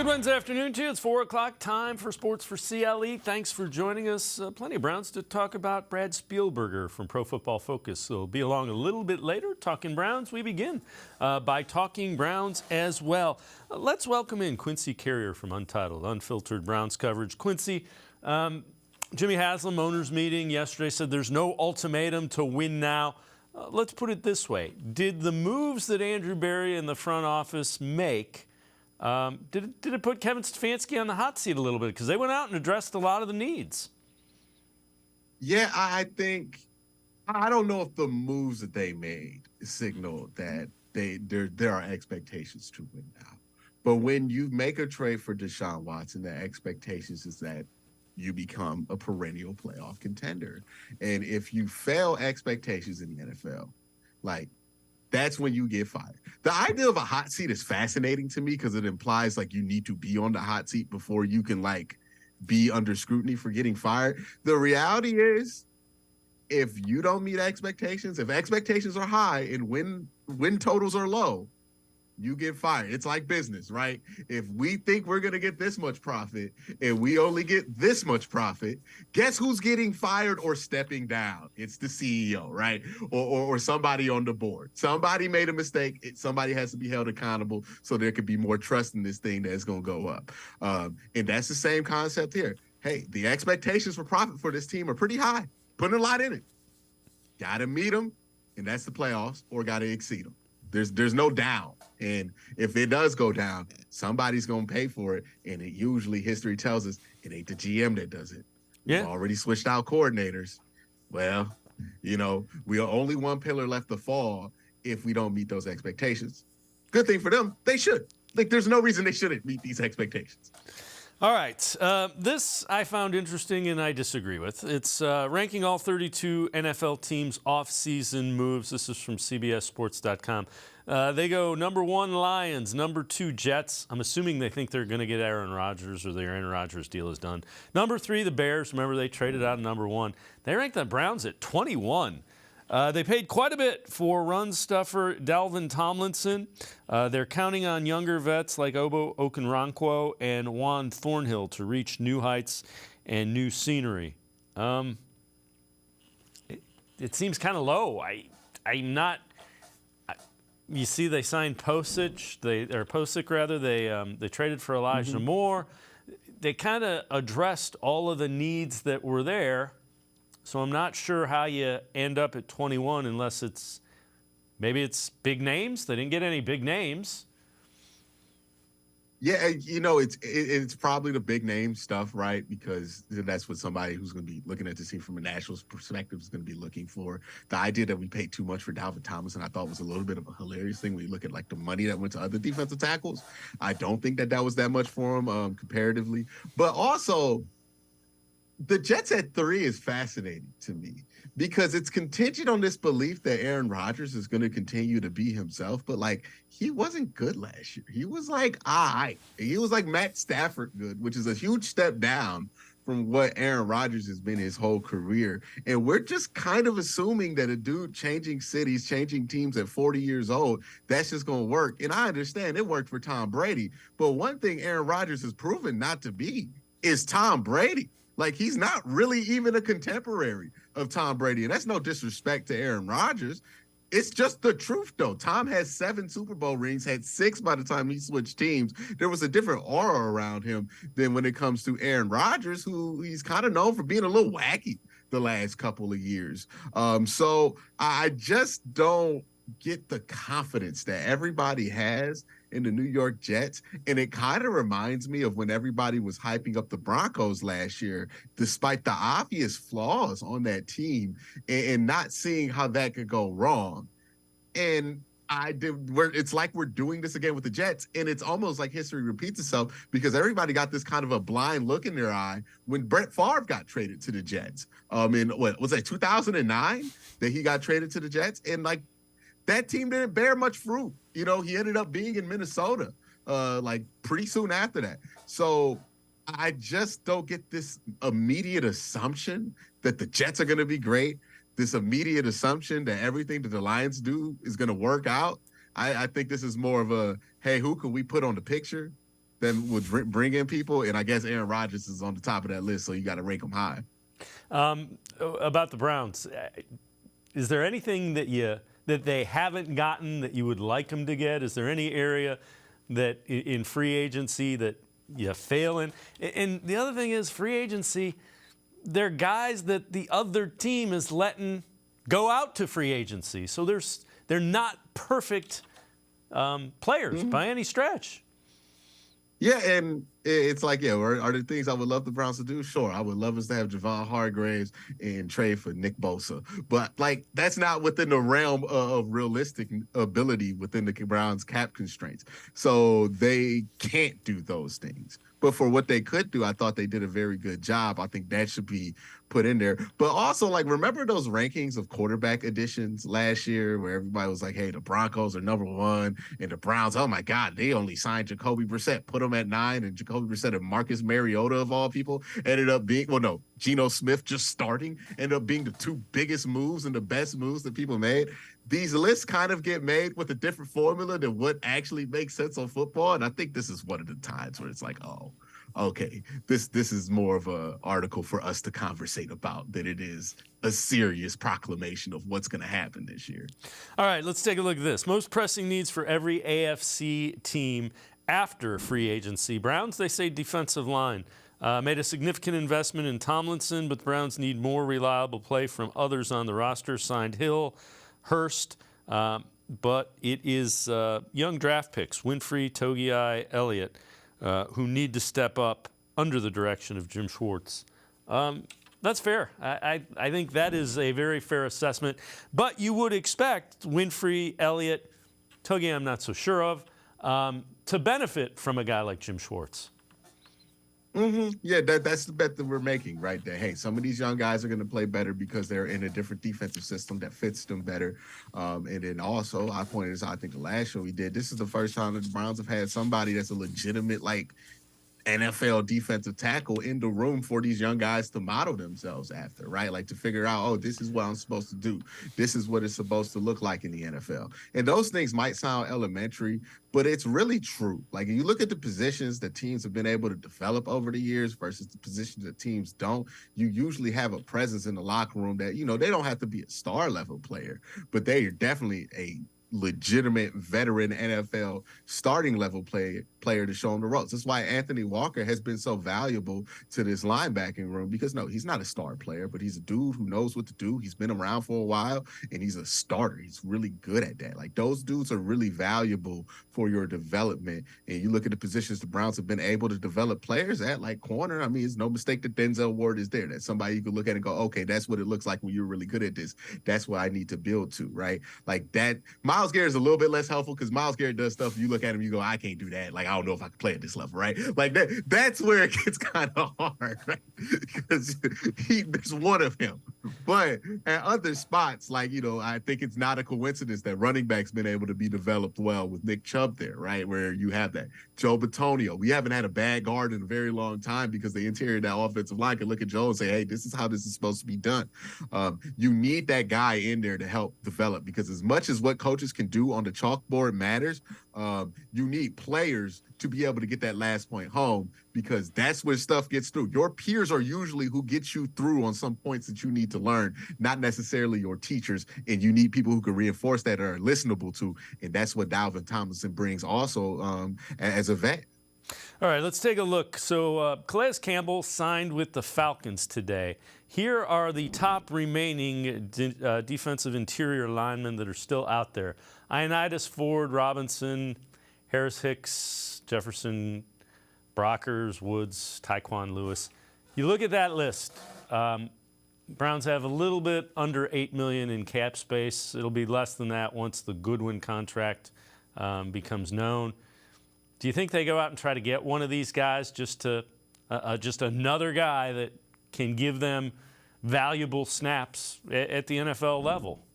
Wednesday afternoon to you. It's 4 o'clock, time for Sports4CLE. Thanks for joining us. Plenty of Browns to talk about. Brad Spielberger from Pro Football Focus will be along a little bit later. Talking Browns, we begin by talking Browns as well. Let's welcome in Quincy Carrier from Untitled, Unfiltered Browns Coverage. Quincy, Jimmy Haslam, owners meeting yesterday, said there's no ultimatum to win now. Let's put it this way. Did the moves that Andrew Berry and the front office make did it put Kevin Stefanski on the hot seat a little bit? Because they went out and addressed a lot of the needs. Yeah, I think I don't know if the moves that they made signal that there are expectations to win now. But when you make a trade for Deshaun Watson, the expectations is that you become a perennial playoff contender. And if you fail expectations in the NFL, like, that's when you get fired. The idea of a hot seat is fascinating to me because it implies like you need to be on the hot seat before you can like be under scrutiny for getting fired. The reality is, if you don't meet expectations, if expectations are high and win totals are low, you get fired. It's like business, right? If we think we're going to get this much profit and we only get this much profit, guess who's getting fired or stepping down? It's the CEO, right? Or somebody on the board. Somebody made a mistake. Somebody has to be held accountable so there could be more trust in this thing that's going to go up. And that's the same concept here. Hey, the expectations for profit for this team are pretty high. Putting a lot in it. Got to meet them, and that's the playoffs, or got to exceed them. There's no down. And if it does go down, somebody's going to pay for it. And it usually, history tells us, it ain't the GM that does it. Yeah. We've already switched out coordinators. Well, we are only one pillar left to fall if we don't meet those expectations. Good thing for them. They should. Like, there's no reason they shouldn't meet these expectations. All right. This I found interesting and I disagree with. It's ranking all 32 NFL teams' off-season moves. This is from CBSSports.com. They go number 1, Lions, number 2, Jets. I'm assuming they think they're going to get Aaron Rodgers or their Aaron Rodgers deal is done. Number 3, the Bears. Remember, they traded out of number 1. They ranked the Browns at 21. They paid quite a bit for run stuffer Dalvin Tomlinson. They're counting on younger vets like Okoronkwo and Juan Thornhill to reach new heights and new scenery. It seems kind of low. You see, they signed Posick. They traded for Elijah Moore. They kind of addressed all of the needs that were there. So I'm not sure how you end up at 21 unless maybe it's big names. They didn't get any big names. Yeah, it's probably the big name stuff, right? Because that's what somebody who's going to be looking at the team from a national perspective is going to be looking for. The idea that we paid too much for Dalvin Tomlinson, I thought was a little bit of a hilarious thing when you look at like the money that went to other defensive tackles. I don't think that was that much for him comparatively. But also, the Jets at 3 is fascinating to me because it's contingent on this belief that Aaron Rodgers is going to continue to be himself. But like, he wasn't good last year. He was like, he was like Matt Stafford good, which is a huge step down from what Aaron Rodgers has been his whole career. And we're just kind of assuming that a dude changing cities, changing teams at 40 years old, that's just going to work. And I understand it worked for Tom Brady. But one thing Aaron Rodgers has proven not to be is Tom Brady. Like, he's not really even a contemporary of Tom Brady. And that's no disrespect to Aaron Rodgers. It's just the truth, though. Tom has 7 Super Bowl rings, had 6 by the time he switched teams. There was a different aura around him than when it comes to Aaron Rodgers, who he's kind of known for being a little wacky the last couple of years. So I just don't get the confidence that everybody has in the New York Jets. And it kind of reminds me of when everybody was hyping up the Broncos last year, despite the obvious flaws on that team and not seeing how that could go wrong. And it's like we're doing this again with the Jets, and it's almost like history repeats itself because everybody got this kind of a blind look in their eye when Brett Favre got traded to the Jets. In what was that, 2009 that he got traded to the Jets? And like, that team didn't bear much fruit. He ended up being in Minnesota like pretty soon after that. So I just don't get this immediate assumption that the Jets are going to be great, this immediate assumption that everything that the Lions do is going to work out. I think this is more of a, hey, who can we put on the picture? that would bring in people, and I guess Aaron Rodgers is on the top of that list, so you got to rank him high. About the Browns, is there anything that they haven't gotten that you would like them to get? Is there any area that in free agency that you fail in? And the other thing is free agency, they're guys that the other team is letting go out to free agency. So they're not perfect players by any stretch. Yeah, and it's like, are there things I would love the Browns to do? Sure, I would love us to have Javon Hargraves and trade for Nick Bosa. But, that's not within the realm of realistic ability within the Browns' cap constraints. So they can't do those things. But for what they could do, I thought they did a very good job. I think that should be put in there. But also, remember those rankings of quarterback additions last year where everybody was like, hey, the Broncos are #1 and the Browns, oh my God, they only signed Jacoby Brissett, put him at 9, and Jacoby Brissett and Marcus Mariota of all people ended up being, Geno Smith just starting, ended up being the 2 biggest moves and the best moves that people made. These lists kind of get made with a different formula than what actually makes sense on football. And I think this is one of the times where it's like, oh, okay, this is more of an article for us to conversate about than it is a serious proclamation of what's going to happen this year. All right, let's take a look at this. Most pressing needs for every AFC team after free agency. Browns, they say defensive line. Made a significant investment in Tomlinson, but the Browns need more reliable play from others on the roster. Signed Hill, Hurst, but it is young draft picks, Winfrey, Togiai, Elliott, who need to step up under the direction of Jim Schwartz. That's fair. I think that is a very fair assessment. But you would expect Winfrey, Elliott, Togiai I'm not so sure of, to benefit from a guy like Jim Schwartz. Yeah, that's the bet that we're making right there. Hey, some of these young guys are going to play better because they're in a different defensive system that fits them better. And then also, I pointed this out, I think the last show we did, this is the first time that the Browns have had somebody that's a legitimate, NFL defensive tackle in the room for these young guys to model themselves after, right? To figure out, oh, this is what I'm supposed to do. This is what it's supposed to look like in the NFL. And those things might sound elementary, but it's really true. You look at the positions that teams have been able to develop over the years versus the positions that teams don't, you usually have a presence in the locker room that, they don't have to be a star level player, but they are definitely a legitimate veteran NFL starting level player to show him the ropes. That's why Anthony Walker has been so valuable to this linebacking room because he's not a star player, but he's a dude who knows what to do. He's been around for a while and he's a starter. He's really good at that. Those dudes are really valuable for your development. And you look at the positions the Browns have been able to develop players at, corner. I mean, it's no mistake that Denzel Ward is there. That's somebody you can look at and go, okay, that's what it looks like when you're really good at this. That's what I need to build to, right? That. Myles Garrett is a little bit less helpful because Myles Garrett does stuff. You look at him, you go, I can't do that. I don't know if I can play at this level, right? That's where it gets kind of hard, right? Because there's one of him. But at other spots, I think it's not a coincidence that running back's been able to be developed well with Nick Chubb there, right? Where you have that. Joe Bitonio. We haven't had a bad guard in a very long time because the interior of that offensive line can look at Joe and say, hey, this is how this is supposed to be done. You need that guy in there to help develop because as much as what coaches can do on the chalkboard matters, you need players to be able to get that last point home because that's where stuff gets through. Your peers are usually who get you through on some points that you need to learn, not necessarily your teachers, and you need people who can reinforce that or are listenable to, and that's what Dalvin Tomlinson brings also as a vet. All right, let's take a look. So Calais Campbell signed with the Falcons today. Here are the top remaining defensive interior linemen that are still out there. Ioannidis, Ford, Robinson, Harris Hicks, Jefferson, Brockers, Woods, Tyquan Lewis. You look at that list. Browns have a little bit under $8 million in cap space. It'll be less than that once the Goodwin contract becomes known. Do you think they go out and try to get one of these guys just another guy that can give them valuable snaps at the NFL level?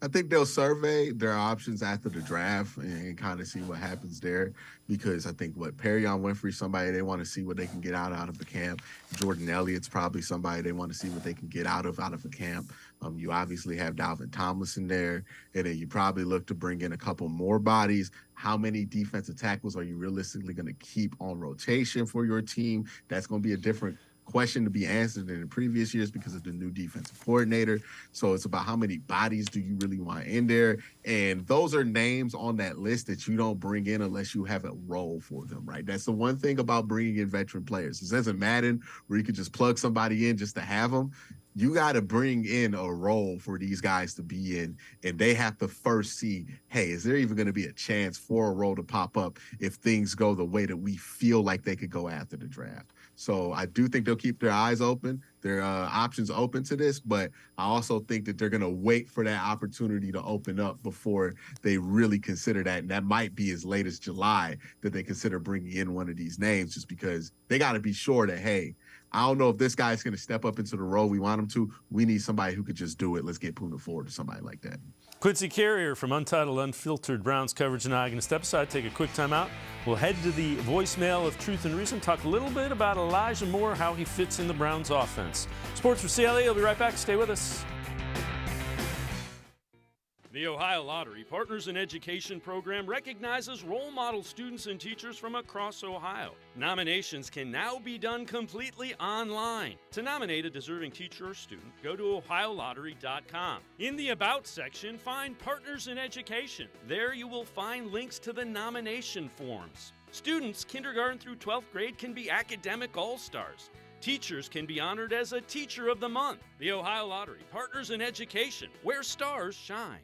I think they'll survey their options after the draft and kind of see what happens there, because I think Perrion Winfrey, somebody they want to see what they can get out of the camp. Jordan Elliott's probably somebody they want to see what they can get out of a camp. You obviously have Dalvin Tomlinson there, and then you probably look to bring in a couple more bodies. How many defensive tackles are you realistically going to keep on rotation for your team? That's going to be a different question to be answered in the previous years because of the new defensive coordinator. So it's about how many bodies do you really want in there? And those are names on that list that you don't bring in unless you have a role for them, right? That's the one thing about bringing in veteran players. This isn't Madden where you could just plug somebody in just to have them. You got to bring in a role for these guys to be in, and they have to first see, hey, is there even going to be a chance for a role to pop up if things go the way that we feel like they could go after the draft? So I do think they'll keep their eyes open, their options open to this, but I also think that they're going to wait for that opportunity to open up before they really consider that. And that might be as late as July that they consider bringing in one of these names, just because they got to be sure that, hey, I don't know if this guy's going to step up into the role we want him to. We need somebody who could just do it. Let's get Puna Ford or somebody like that. Quincy Carrier from Untitled Unfiltered Browns Coverage and I are going to step aside, take a quick timeout. We'll head to the voicemail of Truth and Reason, talk a little bit about Elijah Moore, how he fits in the Browns offense. Sports for CLE, I'll be right back. Stay with us. The Ohio Lottery Partners in Education program recognizes role model students and teachers from across Ohio. Nominations can now be done completely online. To nominate a deserving teacher or student, go to ohiolottery.com. In the About section, find Partners in Education. There you will find links to the nomination forms. Students, kindergarten through 12th grade, can be academic all-stars. Teachers can be honored as a Teacher of the Month. The Ohio Lottery Partners in Education, where stars shine.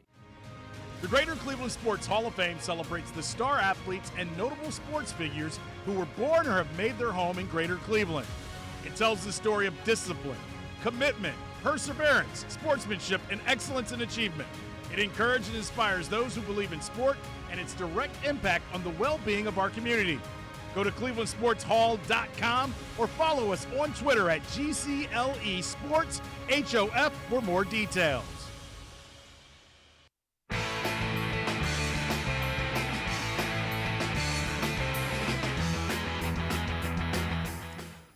The Greater Cleveland Sports Hall of Fame celebrates the star athletes and notable sports figures who were born or have made their home in Greater Cleveland. It tells the story of discipline, commitment, perseverance, sportsmanship, and excellence in achievement. It encourages and inspires those who believe in sport and its direct impact on the well-being of our community. Go to clevelandsportshall.com or follow us on Twitter at GCLE Sports HOF for more details.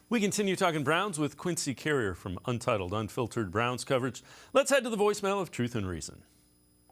We continue talking Browns with Quincy Carrier from Untitled Unfiltered Browns Coverage. Let's head to the voicemail of Truth and Reason.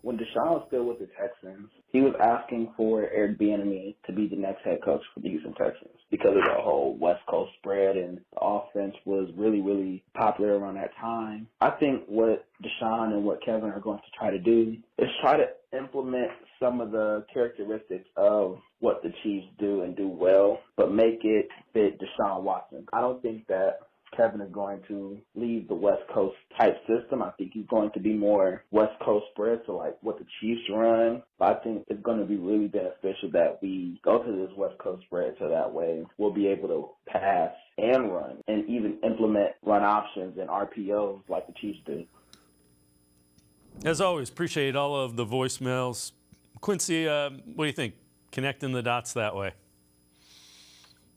When Deshaun was still with the Texans, he was asking for Eric Bieniemy to be the next head coach for the Houston Texans because of the whole West Coast spread, and the offense was really, really popular around that time. I think what Deshaun and what Kevin are going to try to do is try to implement some of the characteristics of what the Chiefs do and do well, but make it fit Deshaun Watson. I don't think that Kevin is going to leave the West Coast type system. I think he's going to be more West Coast spread, so like what the Chiefs run. But I think it's going to be really beneficial that we go to this West Coast spread, so that way we'll be able to pass and run and even implement run options and RPOs like the Chiefs do. As always, appreciate all of the voicemails. Quincy, what do you think? Connecting the dots that way.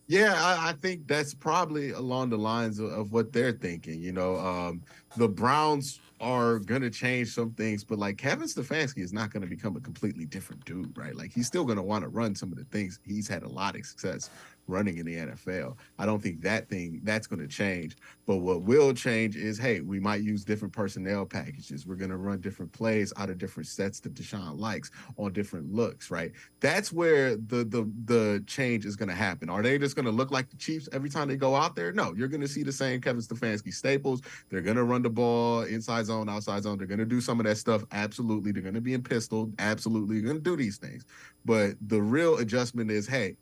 Yeah, I think that's probably along the lines of what they're thinking. You know, the Browns are going to change some things, but like Kevin Stefanski is not going to become a completely different dude, right? Like he's still going to want to run some of the things he's had a lot of success running in the NFL. I don't think that's going to change. But what will change is, hey, we might use different personnel packages. We're going to run different plays out of different sets that Deshaun likes on different looks, right? That's where the change is going to happen. Are they just going to look like the Chiefs every time they go out there? No, you're going to see the same Kevin Stefanski staples. They're going to run the ball inside zone, outside zone. They're going to do some of that stuff. Absolutely. They're going to be in pistol. Absolutely. They're going to do these things. But the real adjustment is, hey,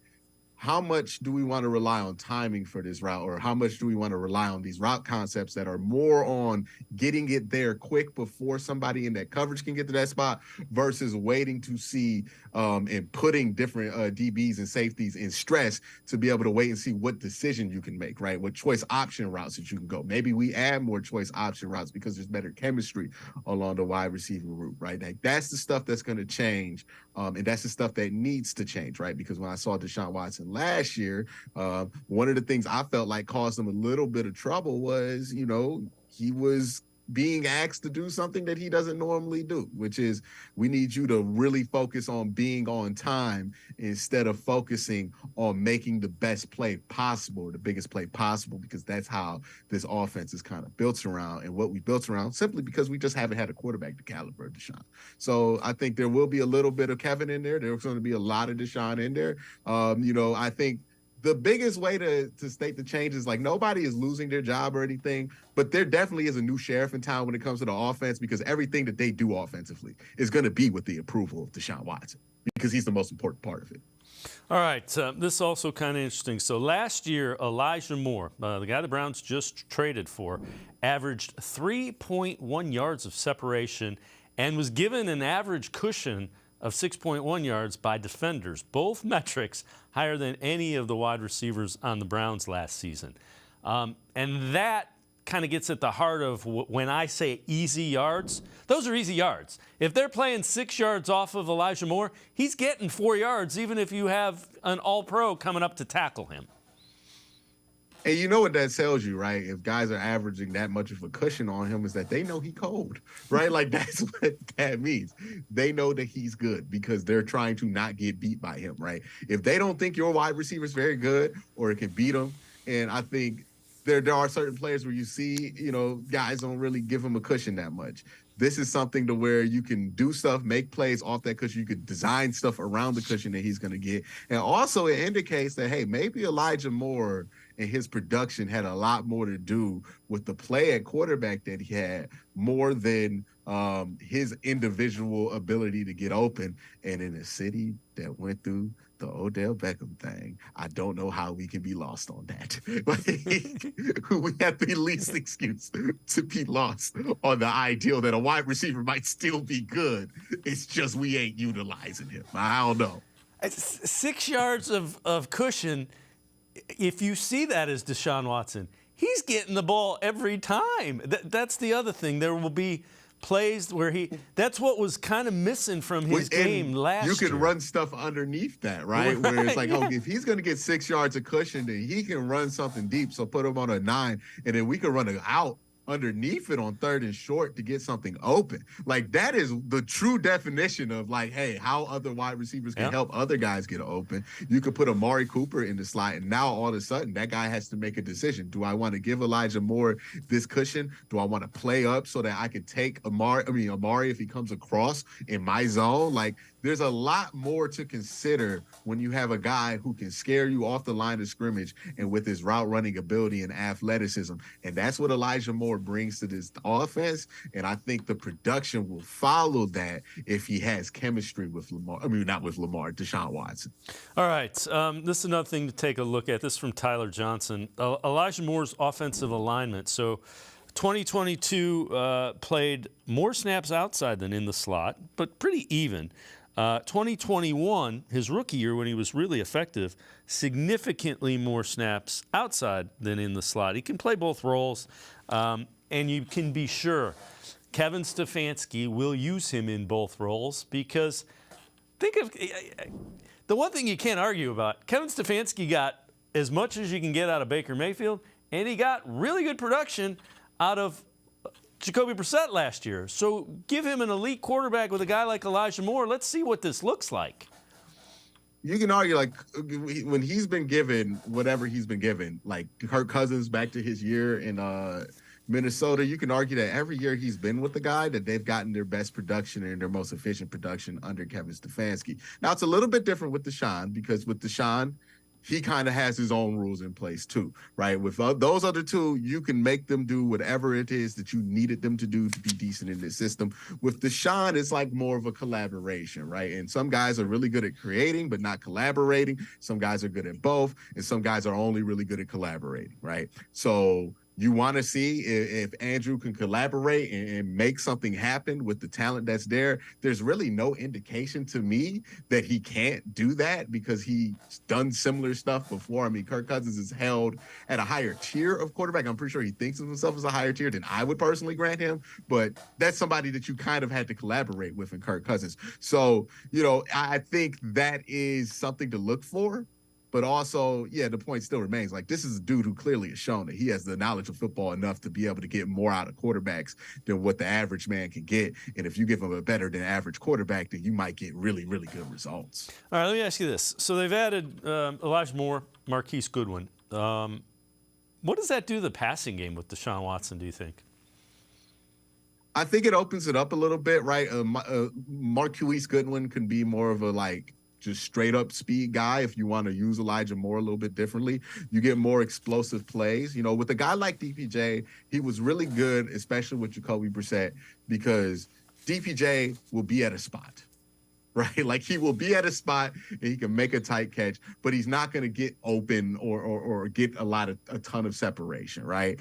how much do we want to rely on timing for this route, or how much do we want to rely on these route concepts that are more on getting it there quick before somebody in that coverage can get to that spot versus waiting to see and putting different DBs and safeties in stress to be able to wait and see what decision you can make, right? What choice option routes that you can go. Maybe we add more choice option routes because there's better chemistry along the wide receiver route, right? Like that's the stuff that's going to change. And that's the stuff that needs to change, right? Because when I saw Deshaun Watson last year, one of the things I felt like caused him a little bit of trouble was, you know, he was being asked to do something that he doesn't normally do, which is we need you to really focus on being on time instead of focusing on making the best play possible, the biggest play possible, because that's how this offense is kind of built around and what we built around, simply because we just haven't had a quarterback the caliber of Deshaun. So I think there will be a little bit of Kevin in there. There's going to be a lot of Deshaun in there. I think the biggest way to state the change is like nobody is losing their job or anything, but there definitely is a new sheriff in town when it comes to the offense, because everything that they do offensively is going to be with the approval of Deshaun Watson, because he's the most important part of it. All right, this is also kind of interesting. So last year, Elijah Moore, the guy the Browns just traded for, averaged 3.1 yards of separation and was given an average cushion of 6.1 yards by defenders, both metrics higher than any of the wide receivers on the Browns last season. And that kind of gets at the heart of when I say easy yards, those are easy yards. If they're playing 6 yards off of Elijah Moore, he's getting 4 yards, even if you have an all-pro coming up to tackle him. And you know what that tells you, right? If guys are averaging that much of a cushion on him, is that they know he's cold, right? Like that's what that means. They know that he's good because they're trying to not get beat by him, right? If they don't think your wide receiver is very good or it can beat them, and I think there are certain players where you see, guys don't really give him a cushion that much. This is something to where you can do stuff, make plays off that cushion. You could design stuff around the cushion that he's going to get. And also it indicates that, hey, maybe Elijah Moore and his production had a lot more to do with the play at quarterback that he had more than his individual ability to get open. And in a city that went through the Odell Beckham thing, I don't know how we can be lost on that. We have the least excuse to be lost on the ideal that a wide receiver might still be good. It's just we ain't utilizing him. I don't know. 6 yards of cushion, if you see that as Deshaun Watson, he's getting the ball every time. That's the other thing. There will be plays where that's what was kind of missing from his game last year. You can run stuff underneath that, right? Where it's like, if he's going to get 6 yards of cushion, then he can run something deep. So put him on a 9, and then we can run it out underneath it on 3rd and short to get something open. Like that is the true definition of like, hey, how other wide receivers can help other guys get open. You could put Amari Cooper in the slot, and now all of a sudden that guy has to make a decision. Do I want to give Elijah Moore this cushion? Do I want to play up so that I can take Amari if he comes across in my zone? Like there's a lot more to consider when you have a guy who can scare you off the line of scrimmage and with his route running ability and athleticism. And that's what Elijah Moore brings to this offense. And I think the production will follow that if he has chemistry with Deshaun Watson. All right. This is another thing to take a look at. This is from Tyler Johnson. Elijah Moore's offensive alignment. So 2022 played more snaps outside than in the slot, but pretty even. 2021, his rookie year when he was really effective, significantly more snaps outside than in the slot. He can play both roles, and you can be sure Kevin Stefanski will use him in both roles because think of the one thing you can't argue about. Kevin Stefanski got as much as you can get out of Baker Mayfield, and he got really good production out of Jacoby Brissett last year. So give him an elite quarterback with a guy like Elijah Moore. Let's see what this looks like. You can argue, like, when he's been given whatever he's been given, like Kirk Cousins back to his year in Minnesota, you can argue that every year he's been with the guy that they've gotten their best production and their most efficient production under Kevin Stefanski. Now, it's a little bit different with Deshaun because with Deshaun, he kind of has his own rules in place too, right? With those other two, you can make them do whatever it is that you needed them to do to be decent in this system. With Deshaun, it's like more of a collaboration, right? And some guys are really good at creating, but not collaborating. Some guys are good at both, and some guys are only really good at collaborating, right? So you want to see if Andrew can collaborate and make something happen with the talent that's there. There's really no indication to me that he can't do that because he's done similar stuff before. I mean, Kirk Cousins is held at a higher tier of quarterback. I'm pretty sure he thinks of himself as a higher tier than I would personally grant him, but that's somebody that you kind of had to collaborate with in Kirk Cousins. So, I think that is something to look for. But also, yeah, the point still remains. Like, this is a dude who clearly has shown that he has the knowledge of football enough to be able to get more out of quarterbacks than what the average man can get. And if you give him a better than average quarterback, then you might get really, really good results. All right, let me ask you this. So they've added Elijah Moore, Marquise Goodwin. What does that do to the passing game with Deshaun Watson, do you think? I think it opens it up a little bit, right? Marquise Goodwin can be more of a, just straight up speed guy if you want to use Elijah Moore a little bit differently. You get more explosive plays. With a guy like DPJ, he was really good, especially with Jacoby Brissett, because DPJ will be at a spot, right? Like, he will be at a spot and he can make a tight catch, but he's not going to get open or get a ton of separation, right?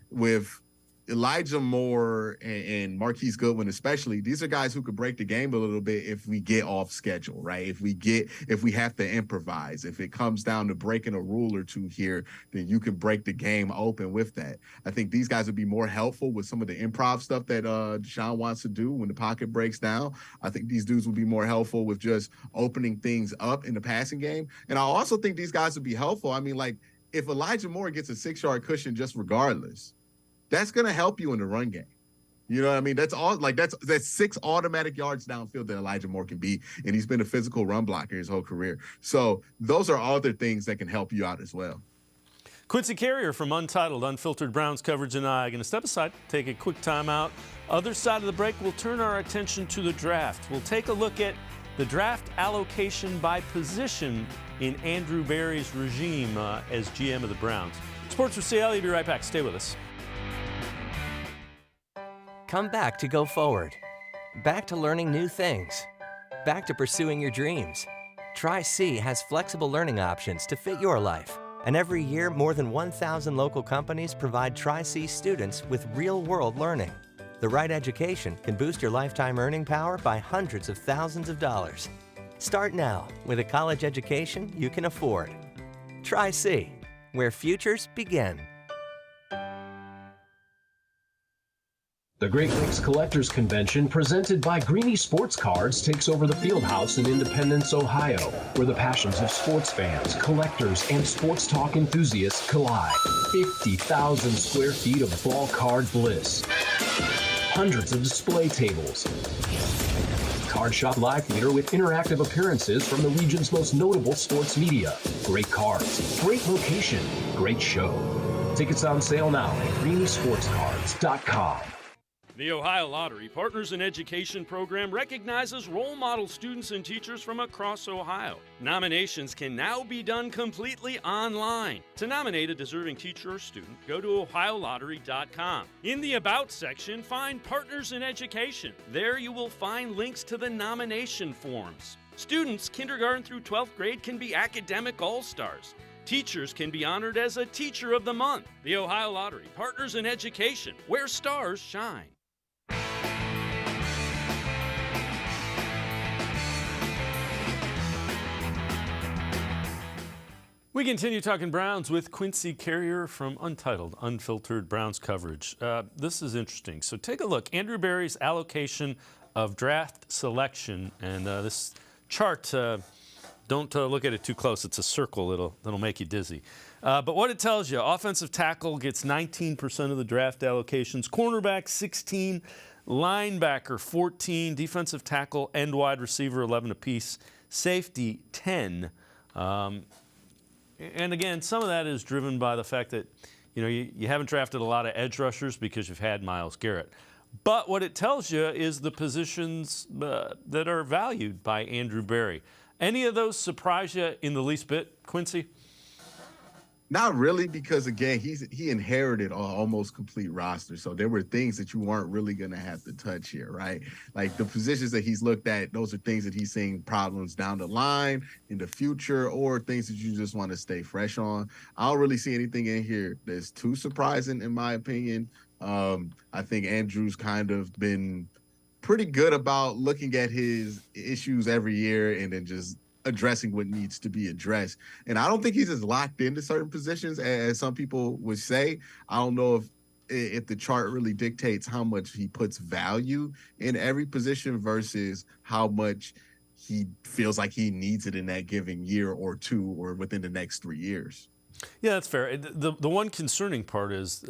With Elijah Moore and Marquise Goodwin especially, these are guys who could break the game a little bit if we get off schedule, right? If we have to improvise, if it comes down to breaking a rule or two here, then you can break the game open with that. I think these guys would be more helpful with some of the improv stuff that Deshaun wants to do when the pocket breaks down. I think these dudes would be more helpful with just opening things up in the passing game. And I also think these guys would be helpful. I mean, like, if Elijah Moore gets a 6-yard cushion just regardless, that's going to help you in the run game. You know what I mean? That's 6 automatic yards downfield that Elijah Moore can be, and he's been a physical run blocker his whole career. So those are other things that can help you out as well. Quincy Carrier from Untitled, Unfiltered Browns Coverage, and I are going to step aside, take a quick timeout. Other side of the break, we'll turn our attention to the draft. We'll take a look at the draft allocation by position in Andrew Berry's regime as GM of the Browns. Sports4CLE, be right back. Stay with us. Come back to go forward. Back to learning new things. Back to pursuing your dreams. Tri-C has flexible learning options to fit your life. And every year, more than 1,000 local companies provide Tri-C students with real-world learning. The right education can boost your lifetime earning power by hundreds of thousands of dollars. Start now with a college education you can afford. Tri-C, where futures begin. The Great Lakes Collectors Convention, presented by Greeny Sports Cards, takes over the Fieldhouse in Independence, Ohio, where the passions of sports fans, collectors, and sports talk enthusiasts collide. 50,000 square feet of ball card bliss. Hundreds of display tables. Card Shop Live Theater with interactive appearances from the region's most notable sports media. Great cards, great location, great show. Tickets on sale now at greenysportscards.com. The Ohio Lottery Partners in Education program recognizes role model students and teachers from across Ohio. Nominations can now be done completely online. To nominate a deserving teacher or student, go to ohiolottery.com. In the About section, find Partners in Education. There you will find links to the nomination forms. Students kindergarten through 12th grade can be academic all-stars. Teachers can be honored as a Teacher of the Month. The Ohio Lottery Partners in Education, where stars shine. We continue talking Browns with Quincy Carrier from Untitled, Unfiltered Browns Coverage. This is interesting. So take a look. Andrew Berry's allocation of draft selection, and this chart, don't look at it too close. It's a circle. That'll make you dizzy. But what it tells you, offensive tackle gets 19% of the draft allocations, cornerback 16, linebacker 14, defensive tackle and wide receiver 11 apiece, safety 10. And again, some of that is driven by the fact that, you haven't drafted a lot of edge rushers because you've had Myles Garrett. But what it tells you is the positions that are valued by Andrew Berry. Any of those surprise you in the least bit, Quincy? Not really, because again, he inherited an almost complete roster. So there were things that you weren't really going to have to touch here, right? Like the positions that he's looked at, those are things that he's seeing problems down the line in the future, or things that you just want to stay fresh on. I don't really see anything in here that's too surprising, in my opinion. I think Andrew's kind of been pretty good about looking at his issues every year and then just addressing what needs to be addressed. And I don't think he's as locked into certain positions as some people would say. I don't know if the chart really dictates how much he puts value in every position versus how much he feels like he needs it in that given year or two or within the next 3 years. Yeah, that's fair. The one concerning part is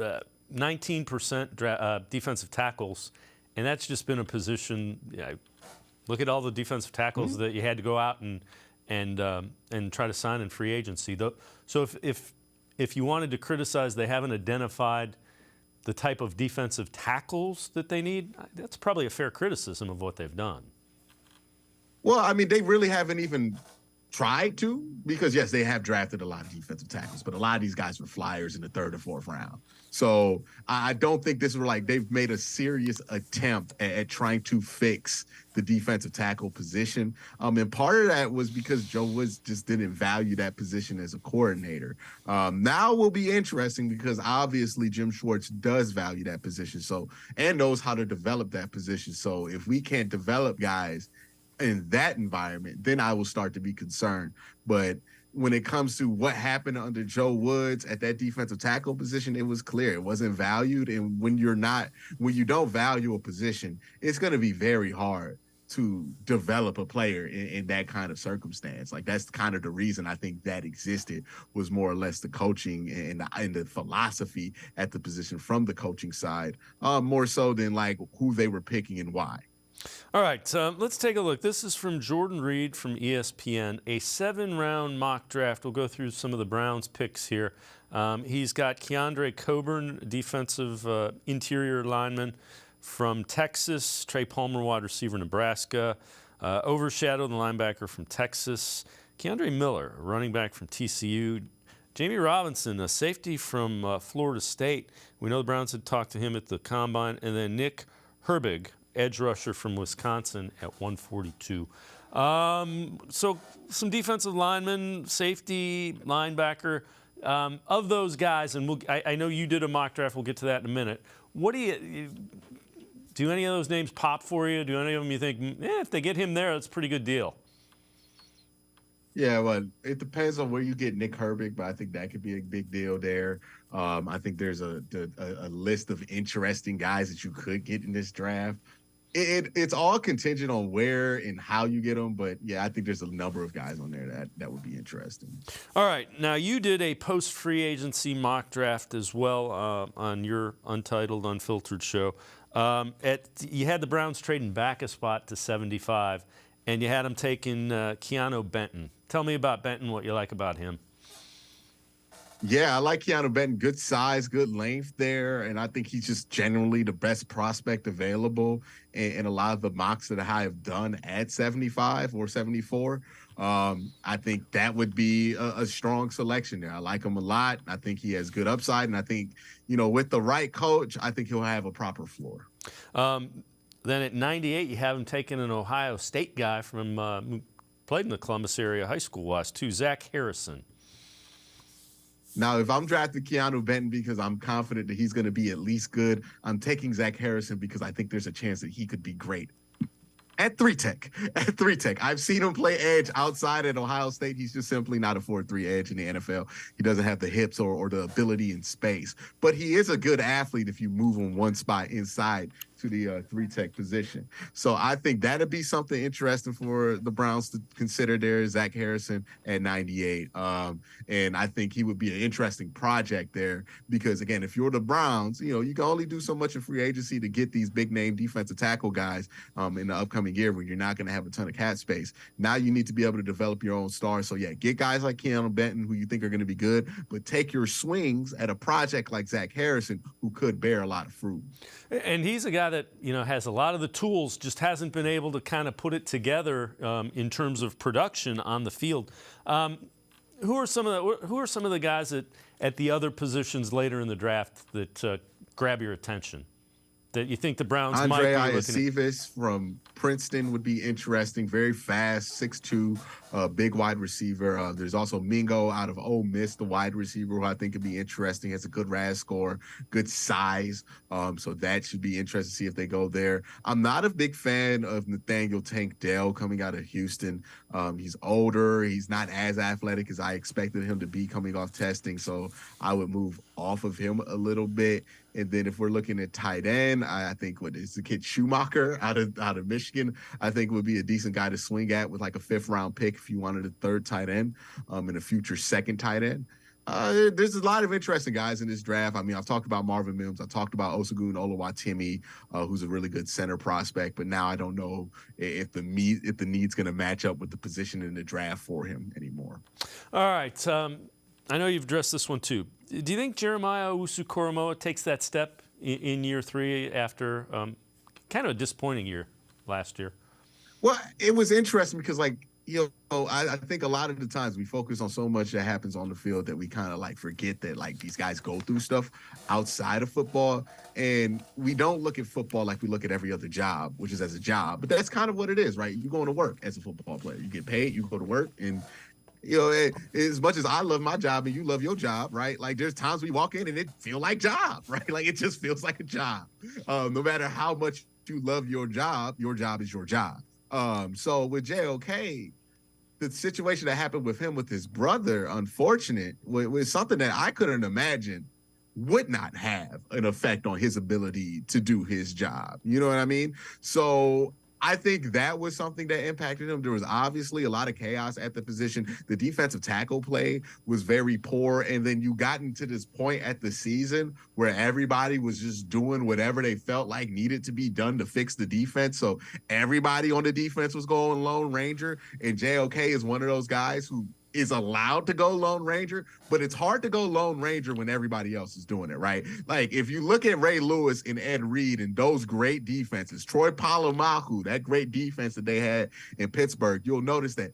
19% defensive tackles, and that's just been a position. Look at all the defensive tackles that you had to go out and try to sign in free agency. So if you wanted to criticize, they haven't identified the type of defensive tackles that they need. That's probably a fair criticism of what they've done. Well, I mean, they really haven't even tried to, because yes, they have drafted a lot of defensive tackles, but a lot of these guys were flyers in the 3rd or 4th round. So I don't think this is like they've made a serious attempt at trying to fix the defensive tackle position. And part of that was because Joe Woods just didn't value that position as a coordinator. Now will be interesting because obviously Jim Schwartz does value that position, so, and knows how to develop that position. So if we can't develop guys in that environment, then I will start to be concerned. But when it comes to what happened under Joe Woods at that defensive tackle position, it was clear it wasn't valued. And when you don't value a position, it's going to be very hard to develop a player in that kind of circumstance. Like, that's kind of the reason I think that existed, was more or less the coaching and the philosophy at the position from the coaching side, more so than like who they were picking and why. All right, let's take a look. This is from Jordan Reed from ESPN, a 7-round mock draft. We'll go through some of the Browns picks here. He's got Keandre Coburn, defensive interior lineman from Texas, Trey Palmer, wide receiver, Nebraska, Overshadow, the linebacker from Texas, Keandre Miller, a running back from TCU, Jamie Robinson, a safety from Florida State. We know the Browns had talked to him at the Combine, and then Nick Herbig, edge rusher from Wisconsin at 142. So some defensive linemen, safety, linebacker. Of those guys, and I know you did a mock draft. We'll get to that in a minute. What do any of those names pop for you? Do any of them you think, if they get him there, that's a pretty good deal? Yeah, well, it depends on where you get Nick Herbig, but I think that could be a big deal there. I think there's a list of interesting guys that you could get in this draft. It's all contingent on where and how you get them, but yeah, I think there's a number of guys on there that would be interesting. All right, now you did a post-free agency mock draft as well on your Untitled, Unfiltered show. You had the Browns trading back a spot to 75, and you had them taking Keanu Benton. Tell me about Benton, what you like about him. Yeah, I like Keanu Benton. Good size, good length there, and I think he's just generally the best prospect available in a lot of the mocks that I have done at 75 or 74. I think that would be a strong selection there. I like him a lot. I think he has good upside, and I think, with the right coach, I think he'll have a proper floor. Then at 98, you have him taking an Ohio State guy from who played in the Columbus area high school last too, Zach Harrison. Now, if I'm drafting Keanu Benton because I'm confident that he's going to be at least good, I'm taking Zach Harrison because I think there's a chance that he could be great. At 3-Tech. I've seen him play edge outside at Ohio State. He's just simply not a 4-3 edge in the NFL. He doesn't have the hips or the ability in space. But he is a good athlete if you move him one spot inside to the 3-Tech position. So I think that'd be something interesting for the Browns to consider there, Zach Harrison at 98. And I think he would be an interesting project there because, again, if you're the Browns, you can only do so much in free agency to get these big-name defensive tackle guys in the upcoming year where you're not going to have a ton of cap space. Now you need to be able to develop your own stars. So, yeah, get guys like Keanu Benton who you think are going to be good, but take your swings at a project like Zach Harrison who could bear a lot of fruit. And he's a guy that has a lot of the tools, just hasn't been able to kind of put it together in terms of production on the field. Who are some of the guys at the other positions later in the draft that grab your attention? That you think the Browns might be looking at? From Princeton would be interesting. Very fast, 6'2", big wide receiver. There's also Mingo out of Ole Miss, the wide receiver, who I think could be interesting. Has a good RAS score, good size. So that should be interesting to see if they go there. I'm not a big fan of Nathaniel Tank Dell coming out of Houston. He's older. He's not as athletic as I expected him to be coming off testing. So I would move off of him a little bit. And then if we're looking at tight end, I think what is the kid Schumacher out of Michigan, I think would be a decent guy to swing at with like a 5th-round pick if you wanted a 3rd tight end and a future 2nd tight end. There's a lot of interesting guys in this draft. I mean, I've talked about Marvin Mims. I've talked about Owusu-Koramoah, who's a really good center prospect. But now I don't know if the need's going to match up with the position in the draft for him anymore. All right. I know you've addressed this one too. Do you think Jeremiah Owusu-Koramoah takes that step in year 3 after kind of a disappointing year last year? Well, it was interesting because, I think a lot of the times we focus on so much that happens on the field that we kind of forget that these guys go through stuff outside of football, and we don't look at football like we look at every other job, which is as a job. But that's kind of what it is, right? You're going to work as a football player. You get paid, you go to work, and as much as I love my job and you love your job, right? There's times we walk in and it feel like job, right? It just feels like a job. No matter how much you love your job is your job. So with JOK, the situation that happened with him with his brother, unfortunate, was something that I couldn't imagine would not have an effect on his ability to do his job. You know what I mean? So I think that was something that impacted him. There was obviously a lot of chaos at the position. The defensive tackle play was very poor. And then you got into this point at the season where everybody was just doing whatever they felt like needed to be done to fix the defense. So everybody on the defense was going Lone Ranger. And JOK is one of those guys who is allowed to go Lone Ranger, but it's hard to go Lone Ranger when everybody else is doing it, right? If you look at Ray Lewis and Ed Reed and those great defenses, Troy Polamalu, that great defense that they had in Pittsburgh, you'll notice that